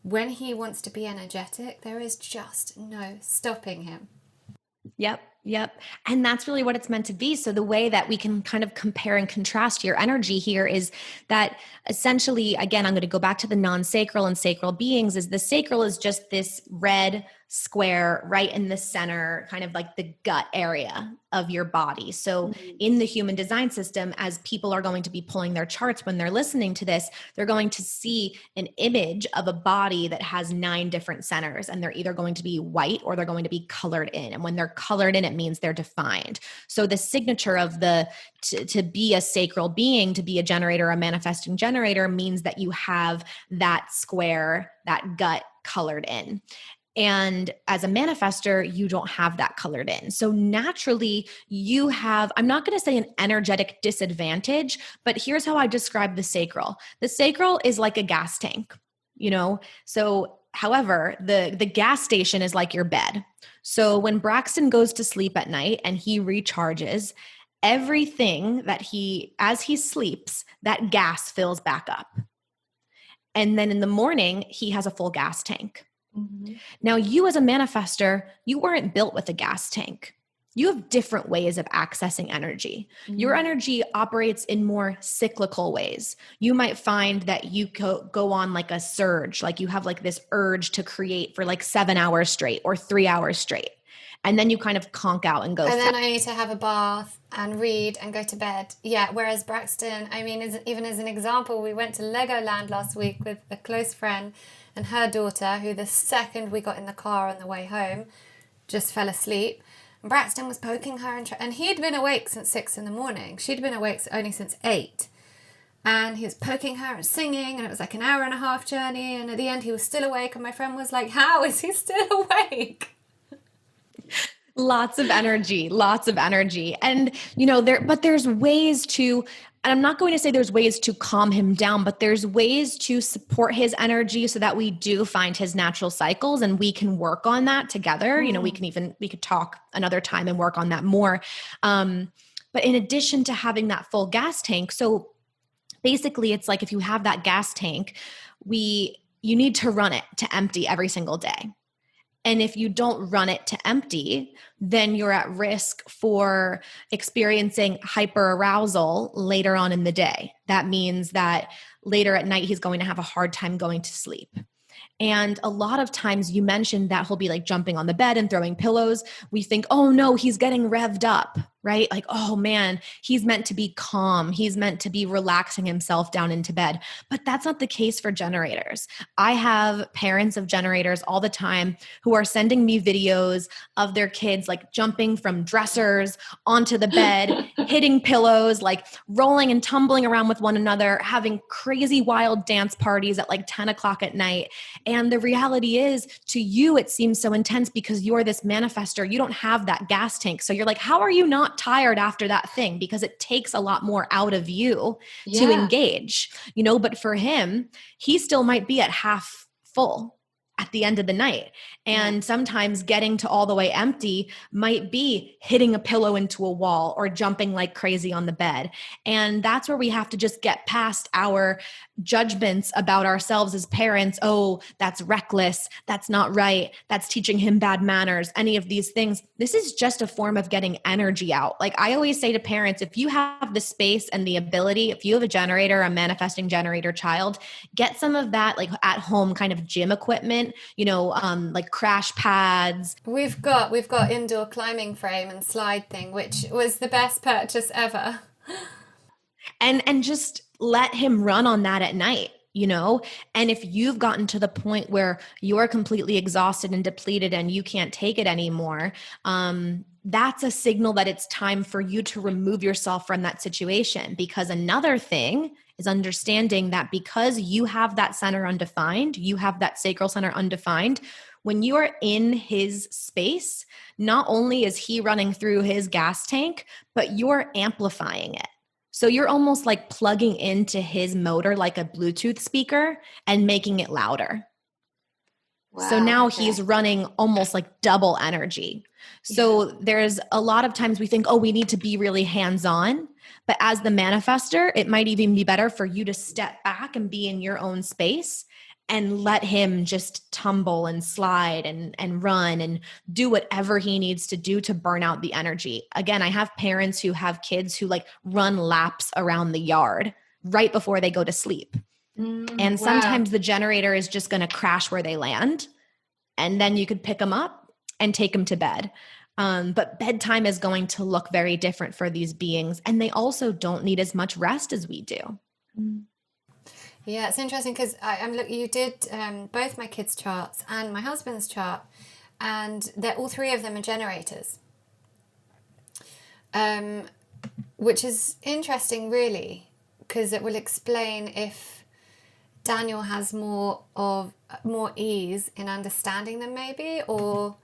when he wants to be energetic, there is just no stopping him. Yep. And that's really what it's meant to be. So the way that we can kind of compare and contrast your energy here is that essentially, again, I'm going to go back to the non-sacral and sacral beings, is the sacral is just this red square right in the center, kind of like the gut area of your body. So in the human design system, as people are going to be pulling their charts when they're listening to this, they're going to see an image of a body that has 9 different centers, and they're either going to be white or they're going to be colored in. And when they're colored in, it means they're defined. So the signature of to be a sacral being, to be a generator, a manifesting generator, means that you have that square, that gut colored in. And as a manifester, you don't have that colored in. So naturally you have, I'm not going to say an energetic disadvantage, but here's how I describe the sacral. The sacral is like a gas tank, So however, the gas station is like your bed. So when Braxton goes to sleep at night and he recharges, everything that as he sleeps, that gas fills back up. And then in the morning, he has a full gas tank. Mm-hmm. Now, you as a manifester, you weren't built with a gas tank. You have different ways of accessing energy. Mm-hmm. Your energy operates in more cyclical ways. You might find that you go on like a surge, like you have like this urge to create for like 7 hours straight or 3 hours straight. And then you kind of conk out and go. And then I need to have a bath and read and go to bed. Yeah, whereas Braxton, even as an example, we went to Legoland last week with a close friend and her daughter, who the second we got in the car on the way home, just fell asleep. And Braxton was poking her, and he'd been awake since 6 a.m. She'd been awake only since 8. And he was poking her and singing, and it was like an 1.5 hour journey. And at the end, he was still awake. And my friend was like, how is he still awake? Lots of energy. And, there's ways to, and I'm not going to say there's ways to calm him down, but there's ways to support his energy so that we do find his natural cycles, and we can work on that together. We could talk another time and work on that more. But in addition to having that full gas tank, so basically it's like if you have that gas tank, you need to run it to empty every single day. And if you don't run it to empty, then you're at risk for experiencing hyperarousal later on in the day. That means that later at night, he's going to have a hard time going to sleep. And a lot of times you mentioned that he'll be like jumping on the bed and throwing pillows. We think, oh no, he's getting revved up, right? Like, oh man, he's meant to be calm. He's meant to be relaxing himself down into bed. But that's not the case for generators. I have parents of generators all the time who are sending me videos of their kids like jumping from dressers onto the bed, hitting pillows, like rolling and tumbling around with one another, having crazy wild dance parties at like 10 o'clock at night. And the reality is, to you, it seems so intense because you're this manifester. You don't have that gas tank. So you're like, how are you not tired after that thing? Because it takes a lot more out of you to engage, but for him, he still might be at half full at the end of the night. And sometimes getting to all the way empty might be hitting a pillow into a wall or jumping like crazy on the bed. And that's where we have to just get past our judgments about ourselves as parents. Oh, that's reckless. That's not right. That's teaching him bad manners. Any of these things. This is just a form of getting energy out. Like I always say to parents, if you have the space and the ability, if you have a generator, a manifesting generator child, get some of that like at home kind of gym equipment, like crash pads. We've got indoor climbing frame and slide thing, which was the best purchase ever. and just let him run on that at night, you know? And if you've gotten to the point where you're completely exhausted and depleted and you can't take it anymore, that's a signal that it's time for you to remove yourself from that situation. Because another thing is understanding that because you have that center undefined, you have that sacral center undefined, when you are in his space, not only is he running through his gas tank, but you're amplifying it. So you're almost like plugging into his motor like a Bluetooth speaker and making it louder. Wow, so now okay. he's running almost like double energy. So there's a lot of times we think, oh, we need to be really hands-on. But as the manifester, it might even be better for you to step back and be in your own space and let him just tumble and slide and run and do whatever he needs to do to burn out the energy. Again, I have parents who have kids who like run laps around the yard right before they go to sleep. And sometimes the generator is just going to crash where they land. And then you could pick them up and take them to bed. But bedtime is going to look very different for these beings. And they also don't need as much rest as we do. Yeah, it's interesting because you did both my kids' charts and my husband's chart, and all three of them are generators, which is interesting, really, because it will explain if Daniel has more ease in understanding them, maybe, or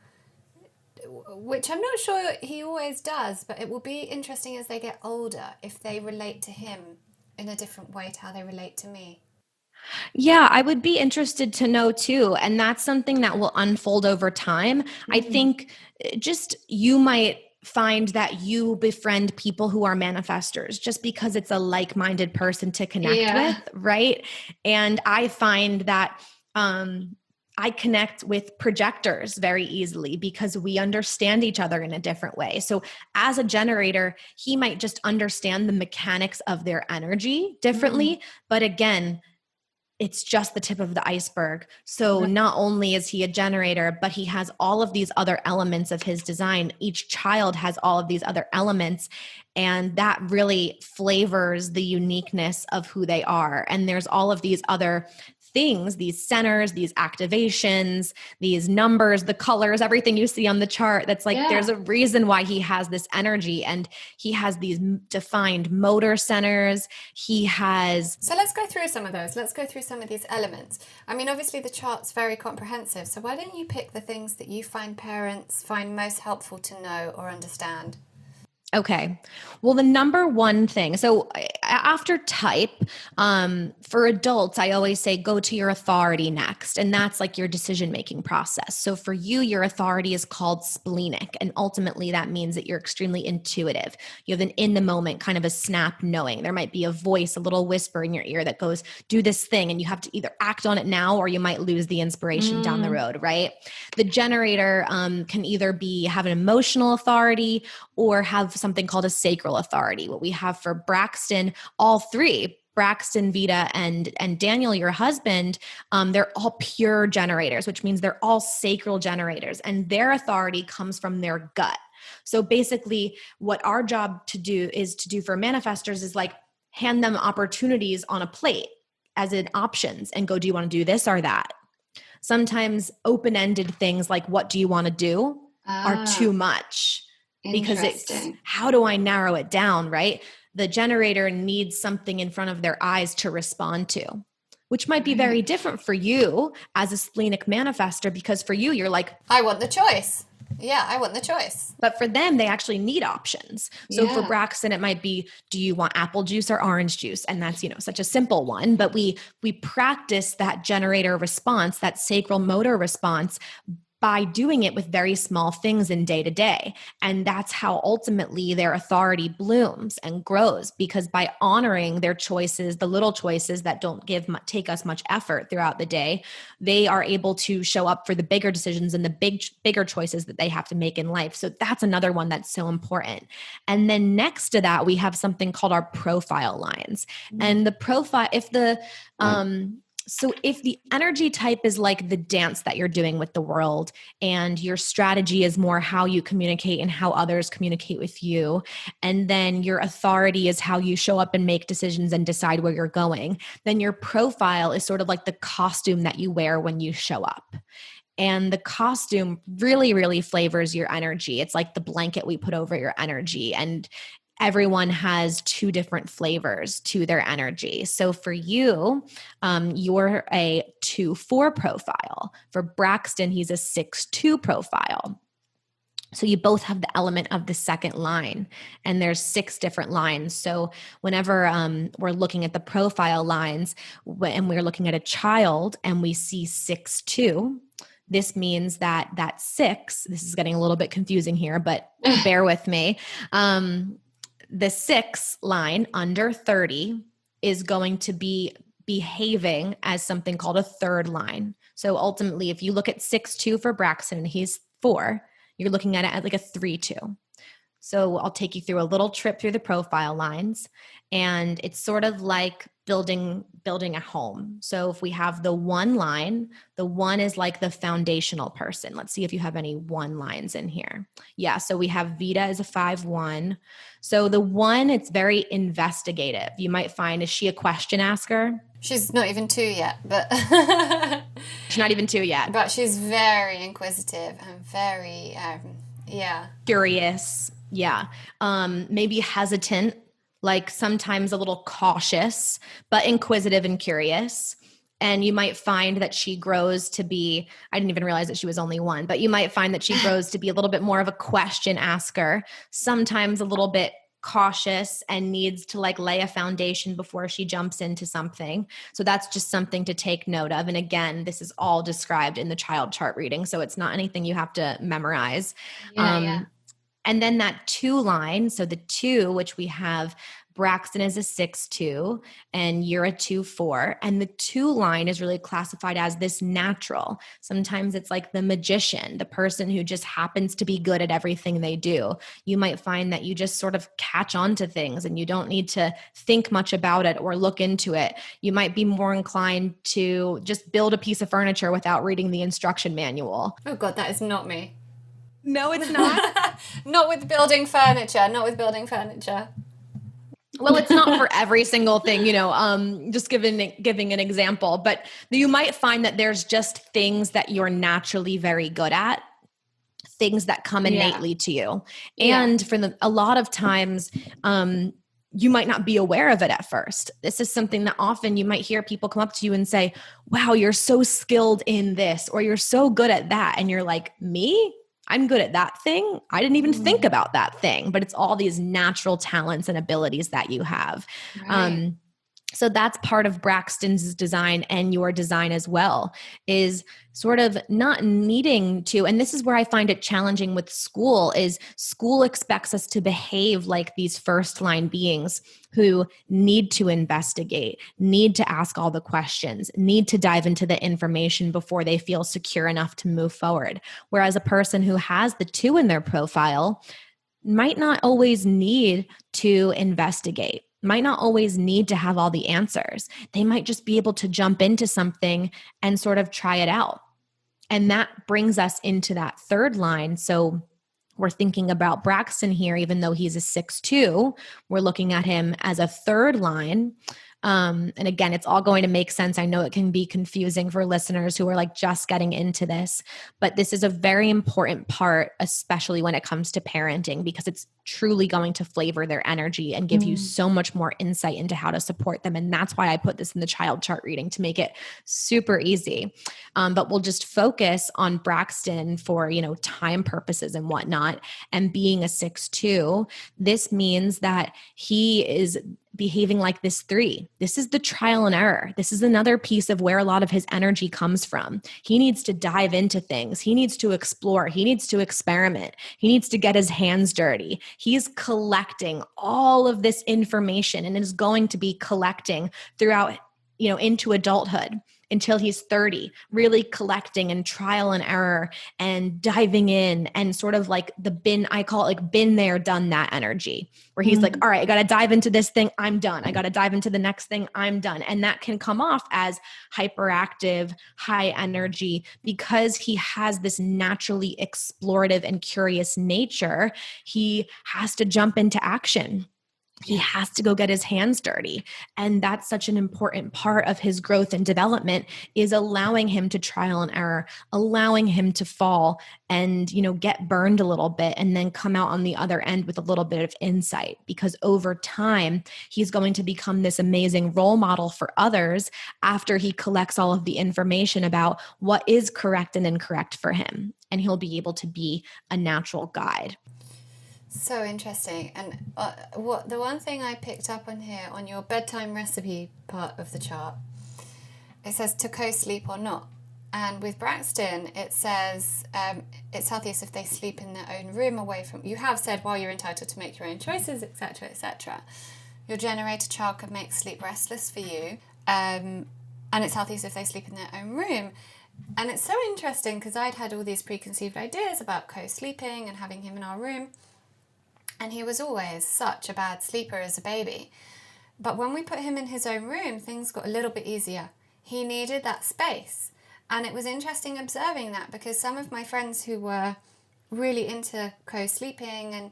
which I'm not sure he always does, but it will be interesting as they get older if they relate to him in a different way to how they relate to me. Yeah, I would be interested to know too. And that's something that will unfold over time. I think just you might find that you befriend people who are manifestors just because it's a like-minded person to connect with, right? And I find that I connect with projectors very easily because we understand each other in a different way. So as a generator, he might just understand the mechanics of their energy differently. But again, it's just the tip of the iceberg. So not only is he a generator, but he has all of these other elements of his design. Each child has all of these other elements, and that really flavors the uniqueness of who they are. And there's all of these other things, these centers, these activations, these numbers, the colors, everything you see on the chart. That's like, there's a reason why he has this energy, and he has these defined motor centers. So let's go through some of those. Let's go through some of these elements. I mean, obviously the chart's very comprehensive. So why don't you pick the things that you find parents find most helpful to know or understand? Okay. Well, the number one thing, so after type, for adults, I always say go to your authority next. And that's like your decision-making process. So for you, your authority is called splenic. And ultimately that means that you're extremely intuitive. You have an in the moment kind of a snap knowing. There might be a voice, a little whisper in your ear that goes, do this thing. And you have to either act on it now or you might lose the inspiration down the road, right? The generator can either have an emotional authority or have something called a sacral authority. What we have for Braxton, all three, Braxton, Vita, and Daniel, your husband, they're all pure generators, which means they're all sacral generators, and their authority comes from their gut. So basically what our job to do for manifestors is like hand them opportunities on a plate as in options and go, do you want to do this or that? Sometimes open-ended things like, what do you want to do are too much. Because it's, how do I narrow it down, right? The generator needs something in front of their eyes to respond to, which might be very different for you as a splenic manifestor, because for you, you're like, I want the choice. Yeah, I want the choice. But for them, they actually need options. So for Braxton, it might be, do you want apple juice or orange juice? And that's, such a simple one. But we practice that generator response, that sacral motor response, by doing it with very small things in day to day. And that's how ultimately their authority blooms and grows, because by honoring their choices, the little choices that don't take us much effort throughout the day, they are able to show up for the bigger decisions and the bigger choices that they have to make in life. So that's another one that's so important. And then next to that, we have something called our profile lines. And the profile, if the So if the energy type is like the dance that you're doing with the world, and your strategy is more how you communicate and how others communicate with you, and then your authority is how you show up and make decisions and decide where you're going, then your profile is sort of like the costume that you wear when you show up. And the costume really, really flavors your energy. It's like the blanket we put over your energy. And everyone has two different flavors to their energy. So for you, you're a 2-4 profile. For Braxton, he's a 6-2 profile. So you both have the element of the second line, and there's 6 different lines. So whenever we're looking at the profile lines and we're looking at a child and we see 6-2, this means that 6, this is getting a little bit confusing here, but bear with me. The 6 line under 30 is going to be behaving as something called a third line. So ultimately, if you look at 6-2 for Braxton, he's 4, you're looking at it as like a 3-2. So I'll take you through a little trip through the profile lines, and it's sort of like building a home. So if we have the 1 line, the 1 is like the foundational person. Let's see if you have any 1 lines in here. Yeah, so we have Vita as a 5-1. So the 1, it's very investigative. You might find, is she a question asker? She's not even 2 yet, but She's not even 2 yet. but she's very inquisitive and very Curious. Yeah. Maybe hesitant, like sometimes a little cautious, but inquisitive and curious. And you might find that she grows to be, I didn't even realize that she was only 1, but you might find that she grows to be a little bit more of a question asker, sometimes a little bit cautious and needs to like lay a foundation before she jumps into something. So that's just something to take note of. And again, this is all described in the child chart reading, so it's not anything you have to memorize. And then that 2 line, so the 2, which we have, Braxton is a 6-2 and you're a 2-4. And the 2 line is really classified as this natural. Sometimes it's like the magician, the person who just happens to be good at everything they do. You might find that you just sort of catch on to things and you don't need to think much about it or look into it. You might be more inclined to just build a piece of furniture without reading the instruction manual. Oh God, that is not me. No, it's not. Not with building furniture. Not with building furniture. Well, it's not for every single thing, just giving an example, but you might find that there's just things that you're naturally very good at, things that come innately to you. And for a lot of times, you might not be aware of it at first. This is something that often you might hear people come up to you and say, wow, you're so skilled in this, or you're so good at that. And you're like, me? I'm good at that thing. I didn't even think about that thing, but it's all these natural talents and abilities that you have. Right. So that's part of Braxton's design and your design as well, is sort of not needing to, and this is where I find it challenging with school, is school expects us to behave like these first line beings who need to investigate, need to ask all the questions, need to dive into the information before they feel secure enough to move forward. Whereas a person who has the 2 in their profile might not always need to investigate, might not always need to have all the answers. They might just be able to jump into something and sort of try it out. And that brings us into that 3rd line. So we're thinking about Braxton here, even though he's a 6-2, we're looking at him as a 3rd line. And again, it's all going to make sense. I know it can be confusing for listeners who are like just getting into this, but this is a very important part, especially when it comes to parenting, because it's truly going to flavor their energy and give you so much more insight into how to support them. And that's why I put this in the child chart reading, to make it super easy. But we'll just focus on Braxton for, time purposes and whatnot. And being a 6-2, this means that he is behaving like this 3. This is the trial and error. This is another piece of where a lot of his energy comes from. He needs to dive into things. He needs to explore. He needs to experiment. He needs to get his hands dirty. He's collecting all of this information and is going to be collecting throughout, into adulthood. until he's 30, really collecting and trial and error and diving in and sort of like I call it like been there, done that energy, where he's like, all right, I got to dive into this thing. I'm done. I got to dive into the next thing. I'm done. And that can come off as hyperactive, high energy, because he has this naturally explorative and curious nature. He has to jump into action. He has to go get his hands dirty. And that's such an important part of his growth and development, is allowing him to trial and error, allowing him to fall and, get burned a little bit and then come out on the other end with a little bit of insight, because over time, he's going to become this amazing role model for others after he collects all of the information about what is correct and incorrect for him. And he'll be able to be a natural guide. So interesting. And the one thing I picked up on here on your bedtime recipe part of the chart, it says to co-sleep or not. And with Braxton, it says it's healthiest if they sleep in their own room away from... You have said, while you're entitled to make your own choices, etc., etc., your generator child could make sleep restless for you. And it's healthiest if they sleep in their own room. And it's so interesting because I'd had all these preconceived ideas about co-sleeping and having him in our room. And he was always such a bad sleeper as a baby. But when we put him in his own room, things got a little bit easier. He needed that space. And it was interesting observing that, because some of my friends who were really into co-sleeping and,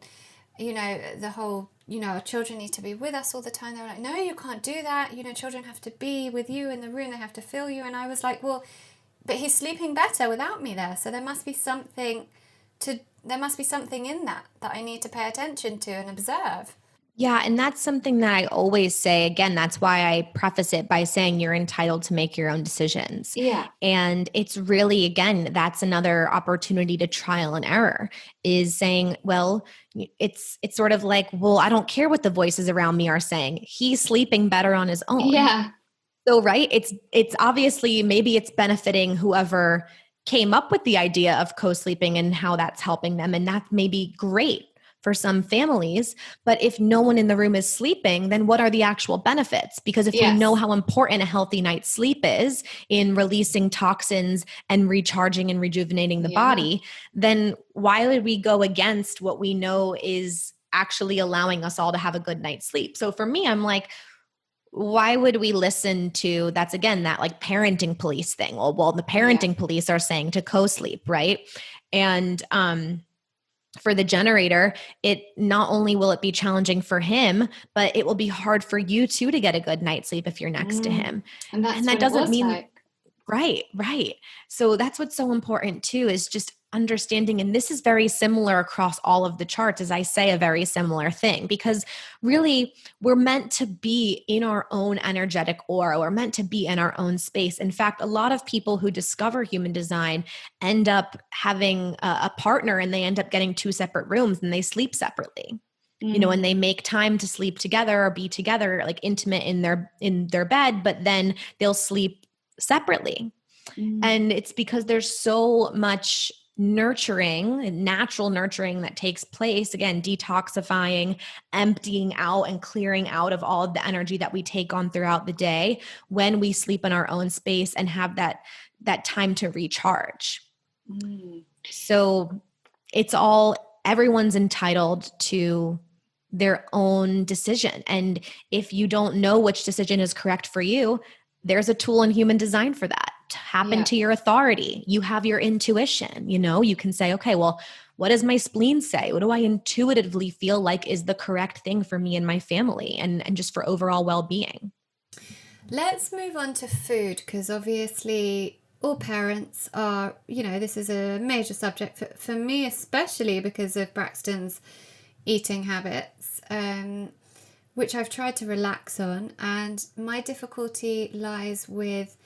the whole, our children need to be with us all the time. They were like, no, you can't do that. Children have to be with you in the room. They have to feel you. And I was like, well, but he's sleeping better without me there. So there must be something in that I need to pay attention to and observe. Yeah. And that's something that I always say. Again, that's why I preface it by saying you're entitled to make your own decisions. Yeah. And it's really, again, that's another opportunity to trial and error, is saying, well, it's sort of like, well, I don't care what the voices around me are saying. He's sleeping better on his own. Yeah. So, right. It's obviously, maybe it's benefiting whoever came up with the idea of co-sleeping and how that's helping them. And that may be great for some families. But if no one in the room is sleeping, then what are the actual benefits? Because if we know how important a healthy night's sleep is in releasing toxins and recharging and rejuvenating the body, then why would we go against what we know is actually allowing us all to have a good night's sleep? So for me, I'm like, why would we listen to, that's again, that like parenting police thing? Well, the parenting police are saying to co-sleep, right? And for the generator, it not only will it be challenging for him, but it will be hard for you too to get a good night's sleep if you're next to him. And that's that doesn't mean like. Right. So that's what's so important too, is just understanding. And this is very similar across all of the charts, as I say, a very similar thing, because really we're meant to be in our own energetic aura. We're meant to be in our own space. In fact, a lot of people who discover human design end up having a partner, and they end up getting 2 separate rooms and they sleep separately. And they make time to sleep together or be together, like intimate in their bed, but then they'll sleep separately. And it's because there's so much nurturing, natural nurturing that takes place, again, detoxifying, emptying out and clearing out of all of the energy that we take on throughout the day when we sleep in our own space and have that time to recharge. So everyone's entitled to their own decision. And if you don't know which decision is correct for you, there's a tool in human design for that. Tap into your authority. You have your intuition. You can say, okay, well, what does my spleen say? What do I intuitively feel like is the correct thing for me and my family and just for overall well-being? Let's move on to food, because obviously all parents are, this is a major subject for me, especially because of Braxton's eating habits, which I've tried to relax on. And my difficulty lies with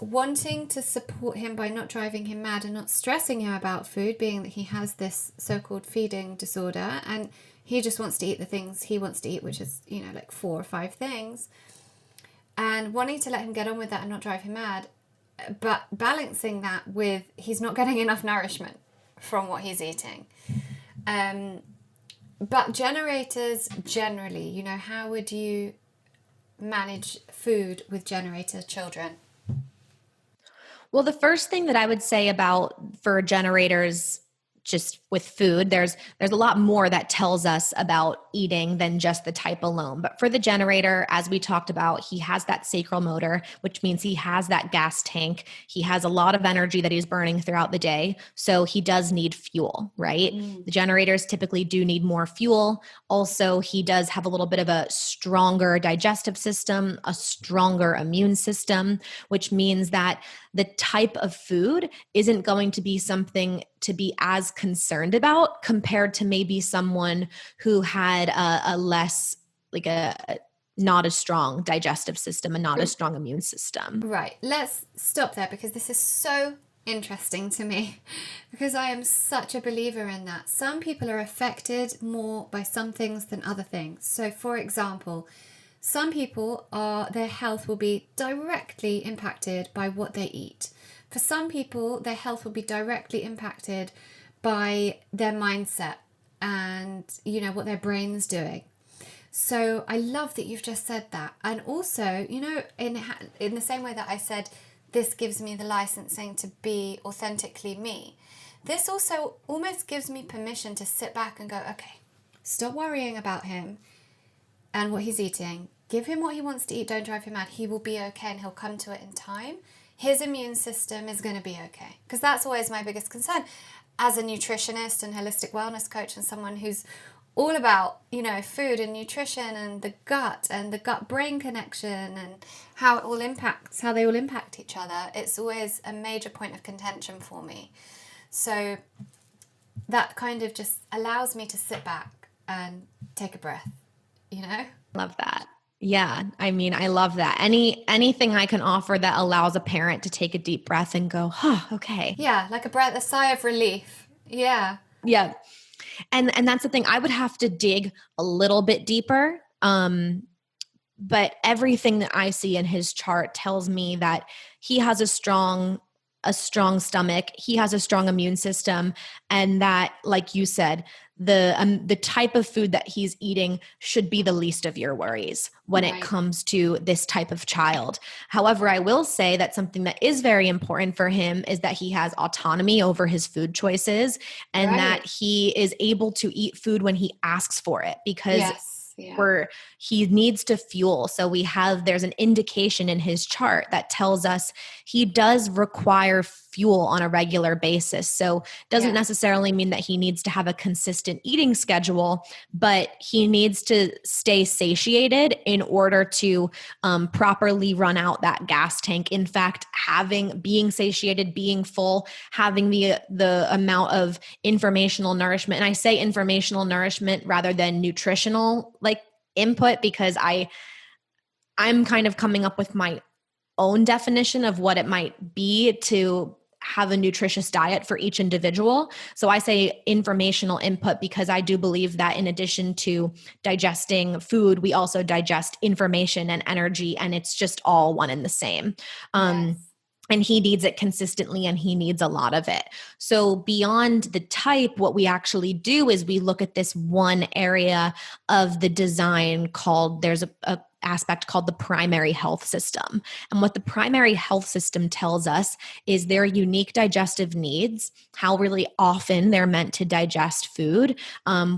wanting to support him by not driving him mad and not stressing him about food, being that he has this so-called feeding disorder and he just wants to eat the things he wants to eat, which is, like 4 or 5 things, and wanting to let him get on with that and not drive him mad, but balancing that with he's not getting enough nourishment from what he's eating. But generators generally, how would you manage food with generator children? Well, the first thing that I would say about for generators just with food, there's a lot more that tells us about eating than just the type alone. But for the generator, as we talked about, he has that sacral motor, which means he has that gas tank. He has a lot of energy that he's burning throughout the day. So he does need fuel, right? The generators typically do need more fuel. Also, he does have a little bit of a stronger digestive system, a stronger immune system, which means that the type of food isn't going to be something to be as concerned about compared to maybe someone who had a less, like a not as strong digestive system and not as strong immune system. Right. Let's stop there because this is so interesting to me because I am such a believer in that. Some people are affected more by some things than other things. So for example, some people their health will be directly impacted by what they eat. For some people, their health will be directly impacted by their mindset and, you know, what their brain's doing. So I love that you've just said that. And also, you know, in the same way that I said, this gives me the licensing to be authentically me, this also almost gives me permission to sit back and go, okay, stop worrying about him and what he's eating. Give him what he wants to eat. Don't drive him mad. He will be okay and he'll come to it in time. His immune system is going to be okay. Because that's always my biggest concern as a nutritionist and holistic wellness coach and someone who's all about, you know, food and nutrition and the gut-brain connection and how they all impact each other. It's always a major point of contention for me. So that kind of just allows me to sit back and take a breath, you know? Love that. Yeah. I mean, I love that. Anything I can offer that allows a parent to take a deep breath and go, okay. Yeah, like a sigh of relief. Yeah. Yeah. And that's the thing. I would have to dig a little bit deeper. But everything that I see in his chart tells me that he has a strong stomach. He has a strong immune system. And that, like you said, the type of food that he's eating should be the least of your worries when it comes to this type of child. However, I will say that something that is very important for him is that he has autonomy over his food choices and that he is able to eat food when he asks for it because he needs to fuel. So there's an indication in his chart that tells us he does require fuel on a regular basis. So doesn't necessarily mean that he needs to have a consistent eating schedule, but he needs to stay satiated in order to properly run out that gas tank. In fact, being satiated, being full, having the amount of informational nourishment, and I say informational nourishment rather than nutritional input because I'm kind of coming up with my own definition of what it might be to have a nutritious diet for each individual. So I say informational input because I do believe that in addition to digesting food, we also digest information and energy, and it's just all one and the same. And he needs it consistently and he needs a lot of it. So beyond the type, what we actually do is we look at this one area of the design there's a aspect called the primary health system. And what the primary health system tells us is their unique digestive needs, how really often they're meant to digest food,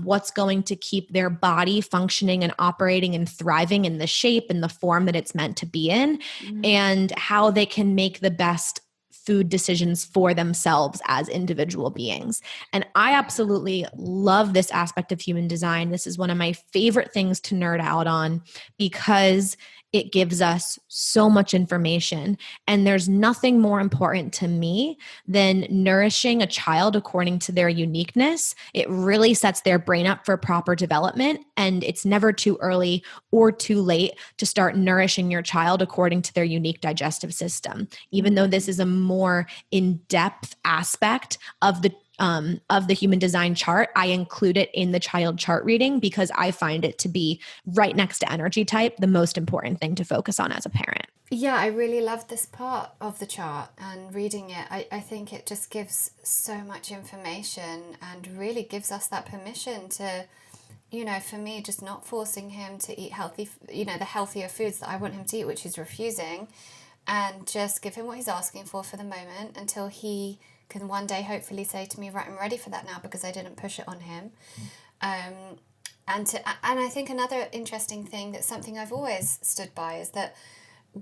what's going to keep their body functioning and operating and thriving in the shape and the form that it's meant to be in, and how they can make the best food decisions for themselves as individual beings. And I absolutely love this aspect of human design. This is one of my favorite things to nerd out on because it gives us so much information. And there's nothing more important to me than nourishing a child according to their uniqueness. It really sets their brain up for proper development. And it's never too early or too late to start nourishing your child according to their unique digestive system. Even though this is a more in-depth aspect of the human design chart, I include it in the child chart reading because I find it to be right next to energy type, the most important thing to focus on as a parent. Yeah, I really love this part of the chart and reading it. I think it just gives so much information and really gives us that permission to, you know, for me, just not forcing him to eat healthy, you know, the healthier foods that I want him to eat, which he's refusing. and just give him what he's asking for the moment, until he can one day hopefully say to me, right, I'm ready for that now because I didn't push it on him. And I think another interesting thing, that's something I've always stood by, is that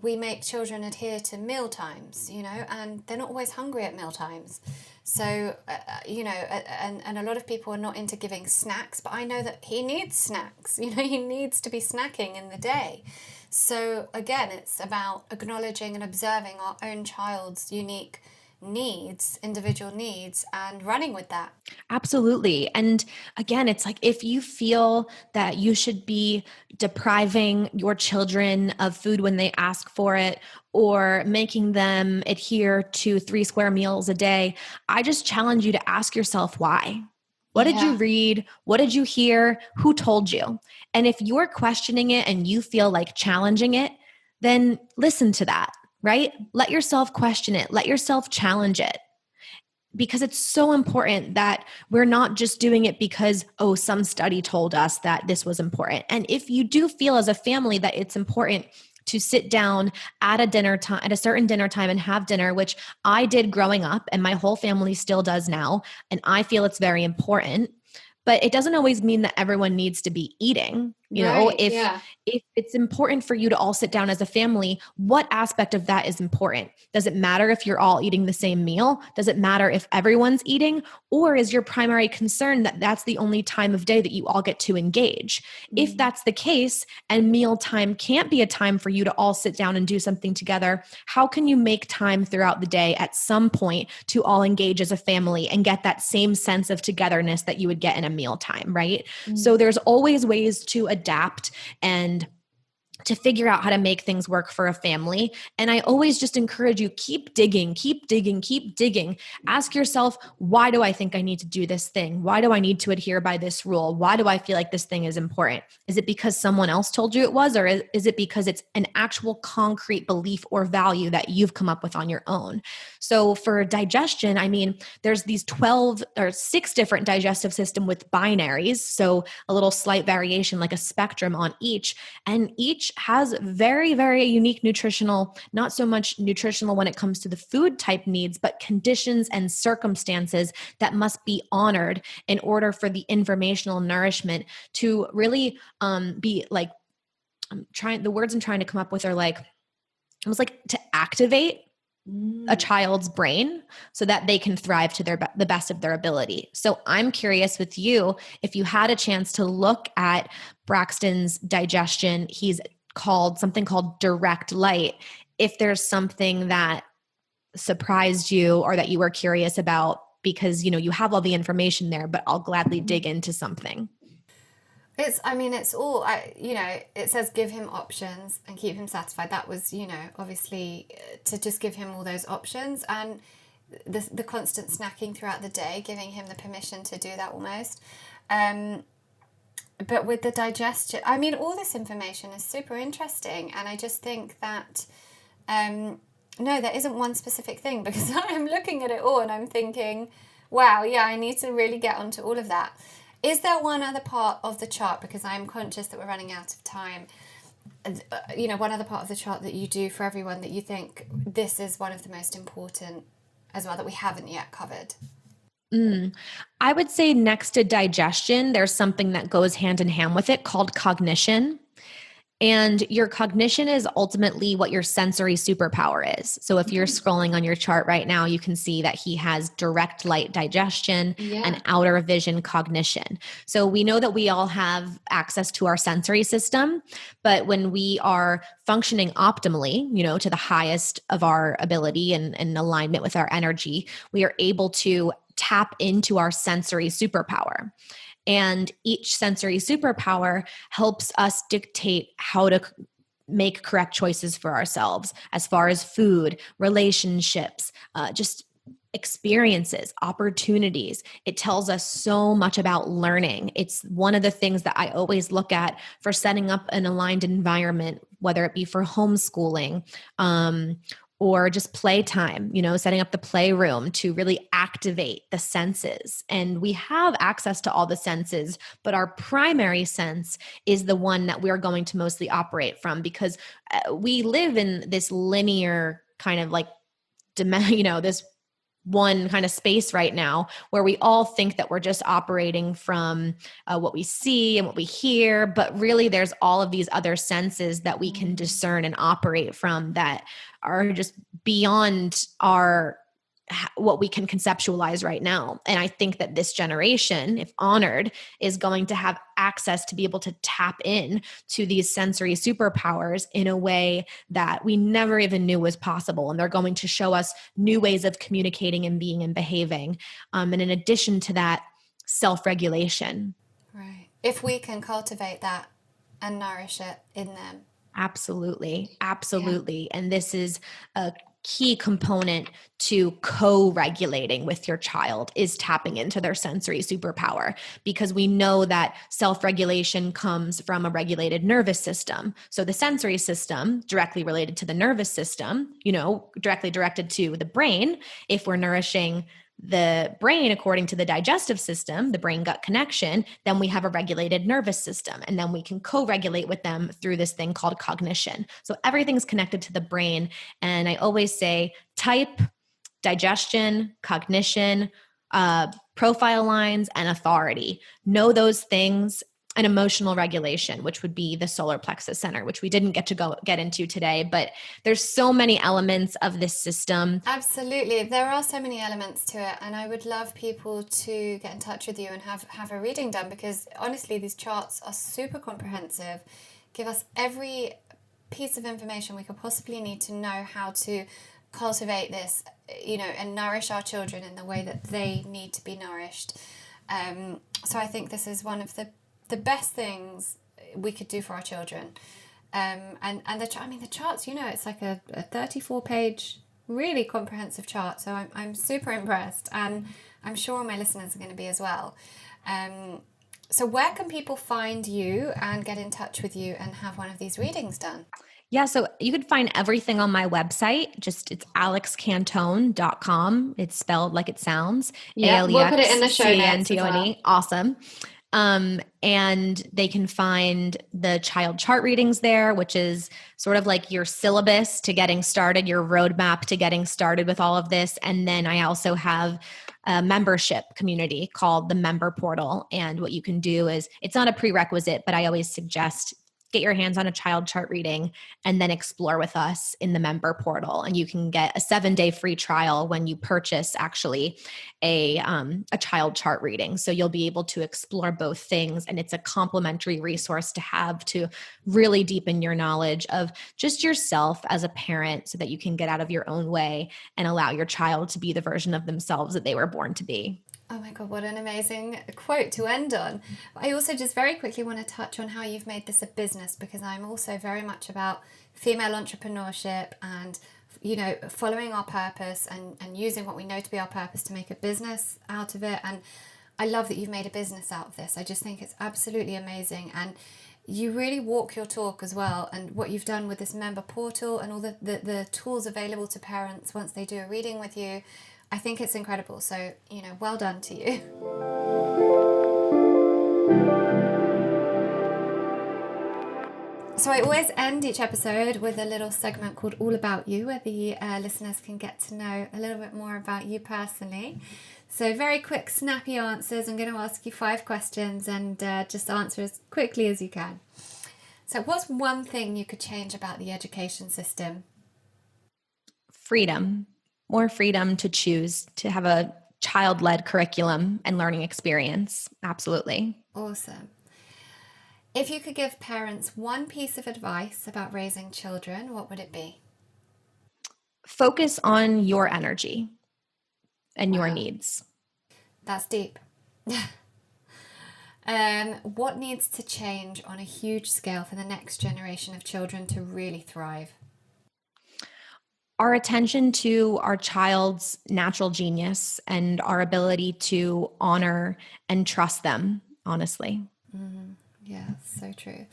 we make children adhere to meal times, and they're not always hungry at meal times. So, and a lot of people are not into giving snacks, but I know that he needs snacks. He needs to be snacking in the day. So again, it's about acknowledging and observing our own child's unique needs, individual needs, and running with that. Absolutely. And again, it's like, if you feel that you should be depriving your children of food when they ask for it, or making them adhere to 3 square meals a day, I just challenge you to ask yourself why. What did you read? What did you hear? Who told you? And if you're questioning it and you feel like challenging it, then listen to that, right? Let yourself question it. Let yourself challenge it. Because it's so important that we're not just doing it because, some study told us that this was important. And if you do feel as a family that it's important to sit down at a certain dinner time and have dinner, which I did growing up and my whole family still does now, and I feel it's very important, but it doesn't always mean that everyone needs to be eating. If it's important for you to all sit down as a family, what aspect of that is important? Does it matter if you're all eating the same meal? Does it matter if everyone's eating? Or is your primary concern that that's the only time of day that you all get to engage? If that's the case, and meal time can't be a time for you to all sit down and do something together, how can you make time throughout the day at some point to all engage as a family and get that same sense of togetherness that you would get in a meal time, right? So there's always ways to adapt and to figure out how to make things work for a family. And I always just encourage you, keep digging, keep digging, keep digging. Ask yourself, why do I think I need to do this thing? Why do I need to adhere by this rule? Why do I feel like this thing is important? Is it because someone else told you it was, or is it because it's an actual concrete belief or value that you've come up with on your own? So for digestion, there's these 12 or 6 different digestive system with binaries. So a little slight variation, like a spectrum on each, and each has very, very unique nutritional, not so much nutritional when it comes to the food type needs, but conditions and circumstances that must be honored in order for the informational nourishment to really be like, the words I'm trying to come up with are like, almost like to activate a child's brain so that they can thrive to the best of their ability. So I'm curious with you, if you had a chance to look at Braxton's digestion, he's something called direct light. If there's something that surprised you or that you were curious about, because, you have all the information there, but I'll gladly dig into something. It's all, it says give him options and keep him satisfied. That was, obviously to just give him all those options, and the constant snacking throughout the day, giving him the permission to do that almost. But with the digestion, all this information is super interesting. And I just think that, no, there isn't one specific thing, because I'm looking at it all and I'm thinking, wow, yeah, I need to really get onto all of that. Is there one other part of the chart, because I'm conscious that we're running out of time, one other part of the chart that you do for everyone that you think this is one of the most important as well that we haven't yet covered? I would say next to digestion, there's something that goes hand in hand with it called cognition. And your cognition is ultimately what your sensory superpower is. So if you're scrolling on your chart right now, you can see that he has direct light digestion and outer vision cognition. So we know that we all have access to our sensory system, but when we are functioning optimally, to the highest of our ability and in alignment with our energy, we are able to tap into our sensory superpower. And each sensory superpower helps us dictate how to make correct choices for ourselves as far as food, relationships, just experiences, opportunities. It tells us so much about learning. It's one of the things that I always look at for setting up an aligned environment, whether it be for homeschooling, or just playtime, setting up the playroom to really activate the senses. And we have access to all the senses, but our primary sense is the one that we're going to mostly operate from, because we live in this linear kind of like, this one kind of space right now where we all think that we're just operating from what we see and what we hear, but really there's all of these other senses that we can discern and operate from that are just beyond what we can conceptualize right now. And I think that this generation, if honored, is going to have access to be able to tap in to these sensory superpowers in a way that we never even knew was possible. And they're going to show us new ways of communicating and being and behaving. And in addition to that, self-regulation. Right. If we can cultivate that and nourish it in them. Absolutely. Absolutely. Yeah. And this is a key component to co-regulating with your child, is tapping into their sensory superpower, because we know that self-regulation comes from a regulated nervous system. So the sensory system, directly related to the nervous system, directly directed to the brain. If we're nourishing the brain according to the digestive system, the brain-gut connection, then we have a regulated nervous system, and then we can co-regulate with them through this thing called cognition. So everything's connected to the brain. And I always say type, digestion, cognition, profile lines, and authority. Know those things. And emotional regulation, which would be the solar plexus center, which we didn't get into today, but there's so many elements of this system. Absolutely. There are so many elements to it. And I would love people to get in touch with you and have a reading done, because honestly, these charts are super comprehensive, give us every piece of information we could possibly need to know how to cultivate this, and nourish our children in the way that they need to be nourished. So I think this is one of the best things we could do for our children. And the charts, it's like a 34-page, really comprehensive chart. So I'm super impressed, and I'm sure all my listeners are going to be as well. So where can people find you and get in touch with you and have one of these readings done? Yeah, so you can find everything on my website. It's alexcantone.com. It's spelled like it sounds. Yeah, we'll put it in the show notes as well. Awesome. And they can find the child chart readings there, which is sort of like your syllabus to getting started, your roadmap to getting started with all of this. And then I also have a membership community called the Member Portal. And what you can do is, it's not a prerequisite, but I always suggest get your hands on a child chart reading and then explore with us in the Member Portal. And you can get a 7-day free trial when you purchase actually a child chart reading. So you'll be able to explore both things. And it's a complimentary resource to have to really deepen your knowledge of just yourself as a parent, so that you can get out of your own way and allow your child to be the version of themselves that they were born to be. Oh my God, what an amazing quote to end on. I also just very quickly want to touch on how you've made this a business, because I'm also very much about female entrepreneurship and, following our purpose and using what we know to be our purpose to make a business out of it. And I love that you've made a business out of this. I just think it's absolutely amazing. And you really walk your talk as well. And what you've done with this member portal and all the tools available to parents once they do a reading with you, I think it's incredible. So, well done to you. So I always end each episode with a little segment called All About You, where the listeners can get to know a little bit more about you personally. So very quick, snappy answers. I'm going to ask you 5 questions and just answer as quickly as you can. So what's one thing you could change about the education system? Freedom. More freedom to choose, to have a child-led curriculum and learning experience. Absolutely. Awesome. If you could give parents one piece of advice about raising children, what would it be? Focus on your energy and your needs. That's deep. What needs to change on a huge scale for the next generation of children to really thrive? Our attention to our child's natural genius and our ability to honor and trust them, honestly. Mm-hmm. Yeah, so true.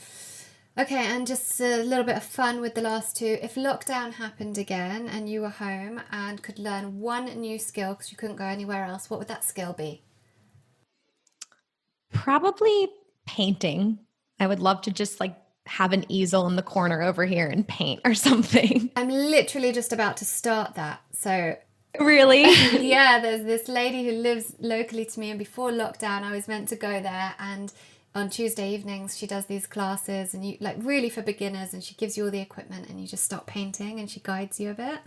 Okay, and just a little bit of fun with the last two. If lockdown happened again and you were home and could learn one new skill because you couldn't go anywhere else, what would that skill be? Probably painting. I would love to just like have an easel in the corner over here and paint or something. I'm literally just about to start that. So Really? yeah, there's this lady who lives locally to me, and before lockdown I was meant to go there, and on Tuesday evenings she does these classes, and you like really for beginners, and she gives you all the equipment and you just start painting and she guides you a bit.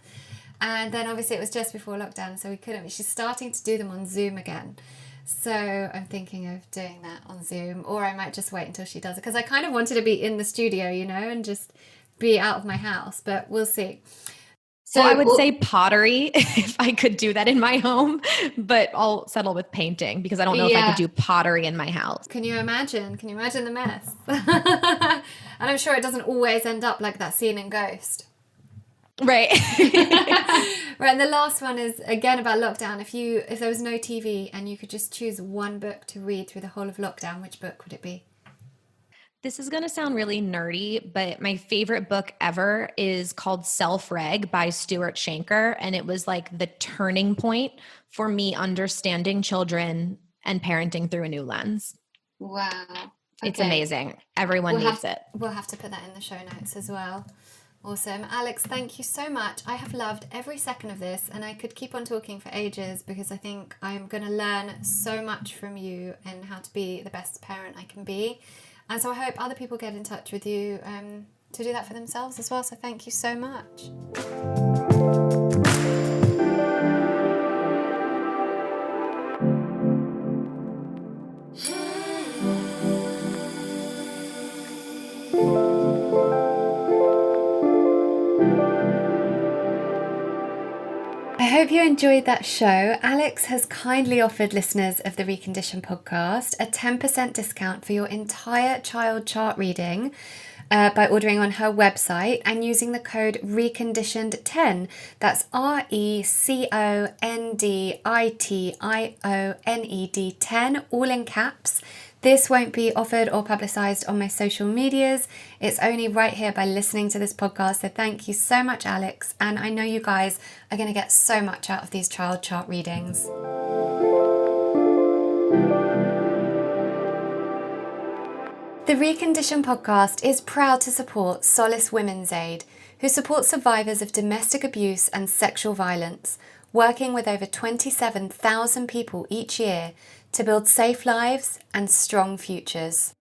And then obviously it was just before lockdown, so we couldn't. She's starting to do them on Zoom again. So I'm thinking of doing that on Zoom, or I might just wait until she does it, because I kind of wanted to be in the studio, you know, and just be out of my house, but we'll see. So I would say pottery if I could do that in my home, but I'll settle with painting because I don't know if I could do pottery in my house. Can you imagine? Can you imagine the mess? And I'm sure it doesn't always end up like that scene in Ghost. Right. Right, and the last one is again about lockdown. If there was no TV and you could just choose one book to read through the whole of lockdown, which book would it be? This is going to sound really nerdy, but my favorite book ever is called Self-Reg by Stuart Shanker. And it was like the turning point for me understanding children and parenting through a new lens. Wow. It's amazing. Everyone needs it. We'll have to put that in the show notes as well. Awesome. Alex, thank you so much. I have loved every second of this, and I could keep on talking for ages because I think I'm going to learn so much from you and how to be the best parent I can be. And so I hope other people get in touch with you to do that for themselves as well. So thank you so much. I hope you enjoyed that show. Alex has kindly offered listeners of the Reconditioned podcast a 10% discount for your entire child chart reading by ordering on her website and using the code Reconditioned10. That's RECONDITIONED 10, all in caps. This won't be offered or publicised on my social medias. It's only right here by listening to this podcast. So thank you so much, Alex. And I know you guys are going to get so much out of these child chart readings. The Reconditioned podcast is proud to support Solace Women's Aid, who supports survivors of domestic abuse and sexual violence, working with over 27,000 people each year to build safe lives and strong futures.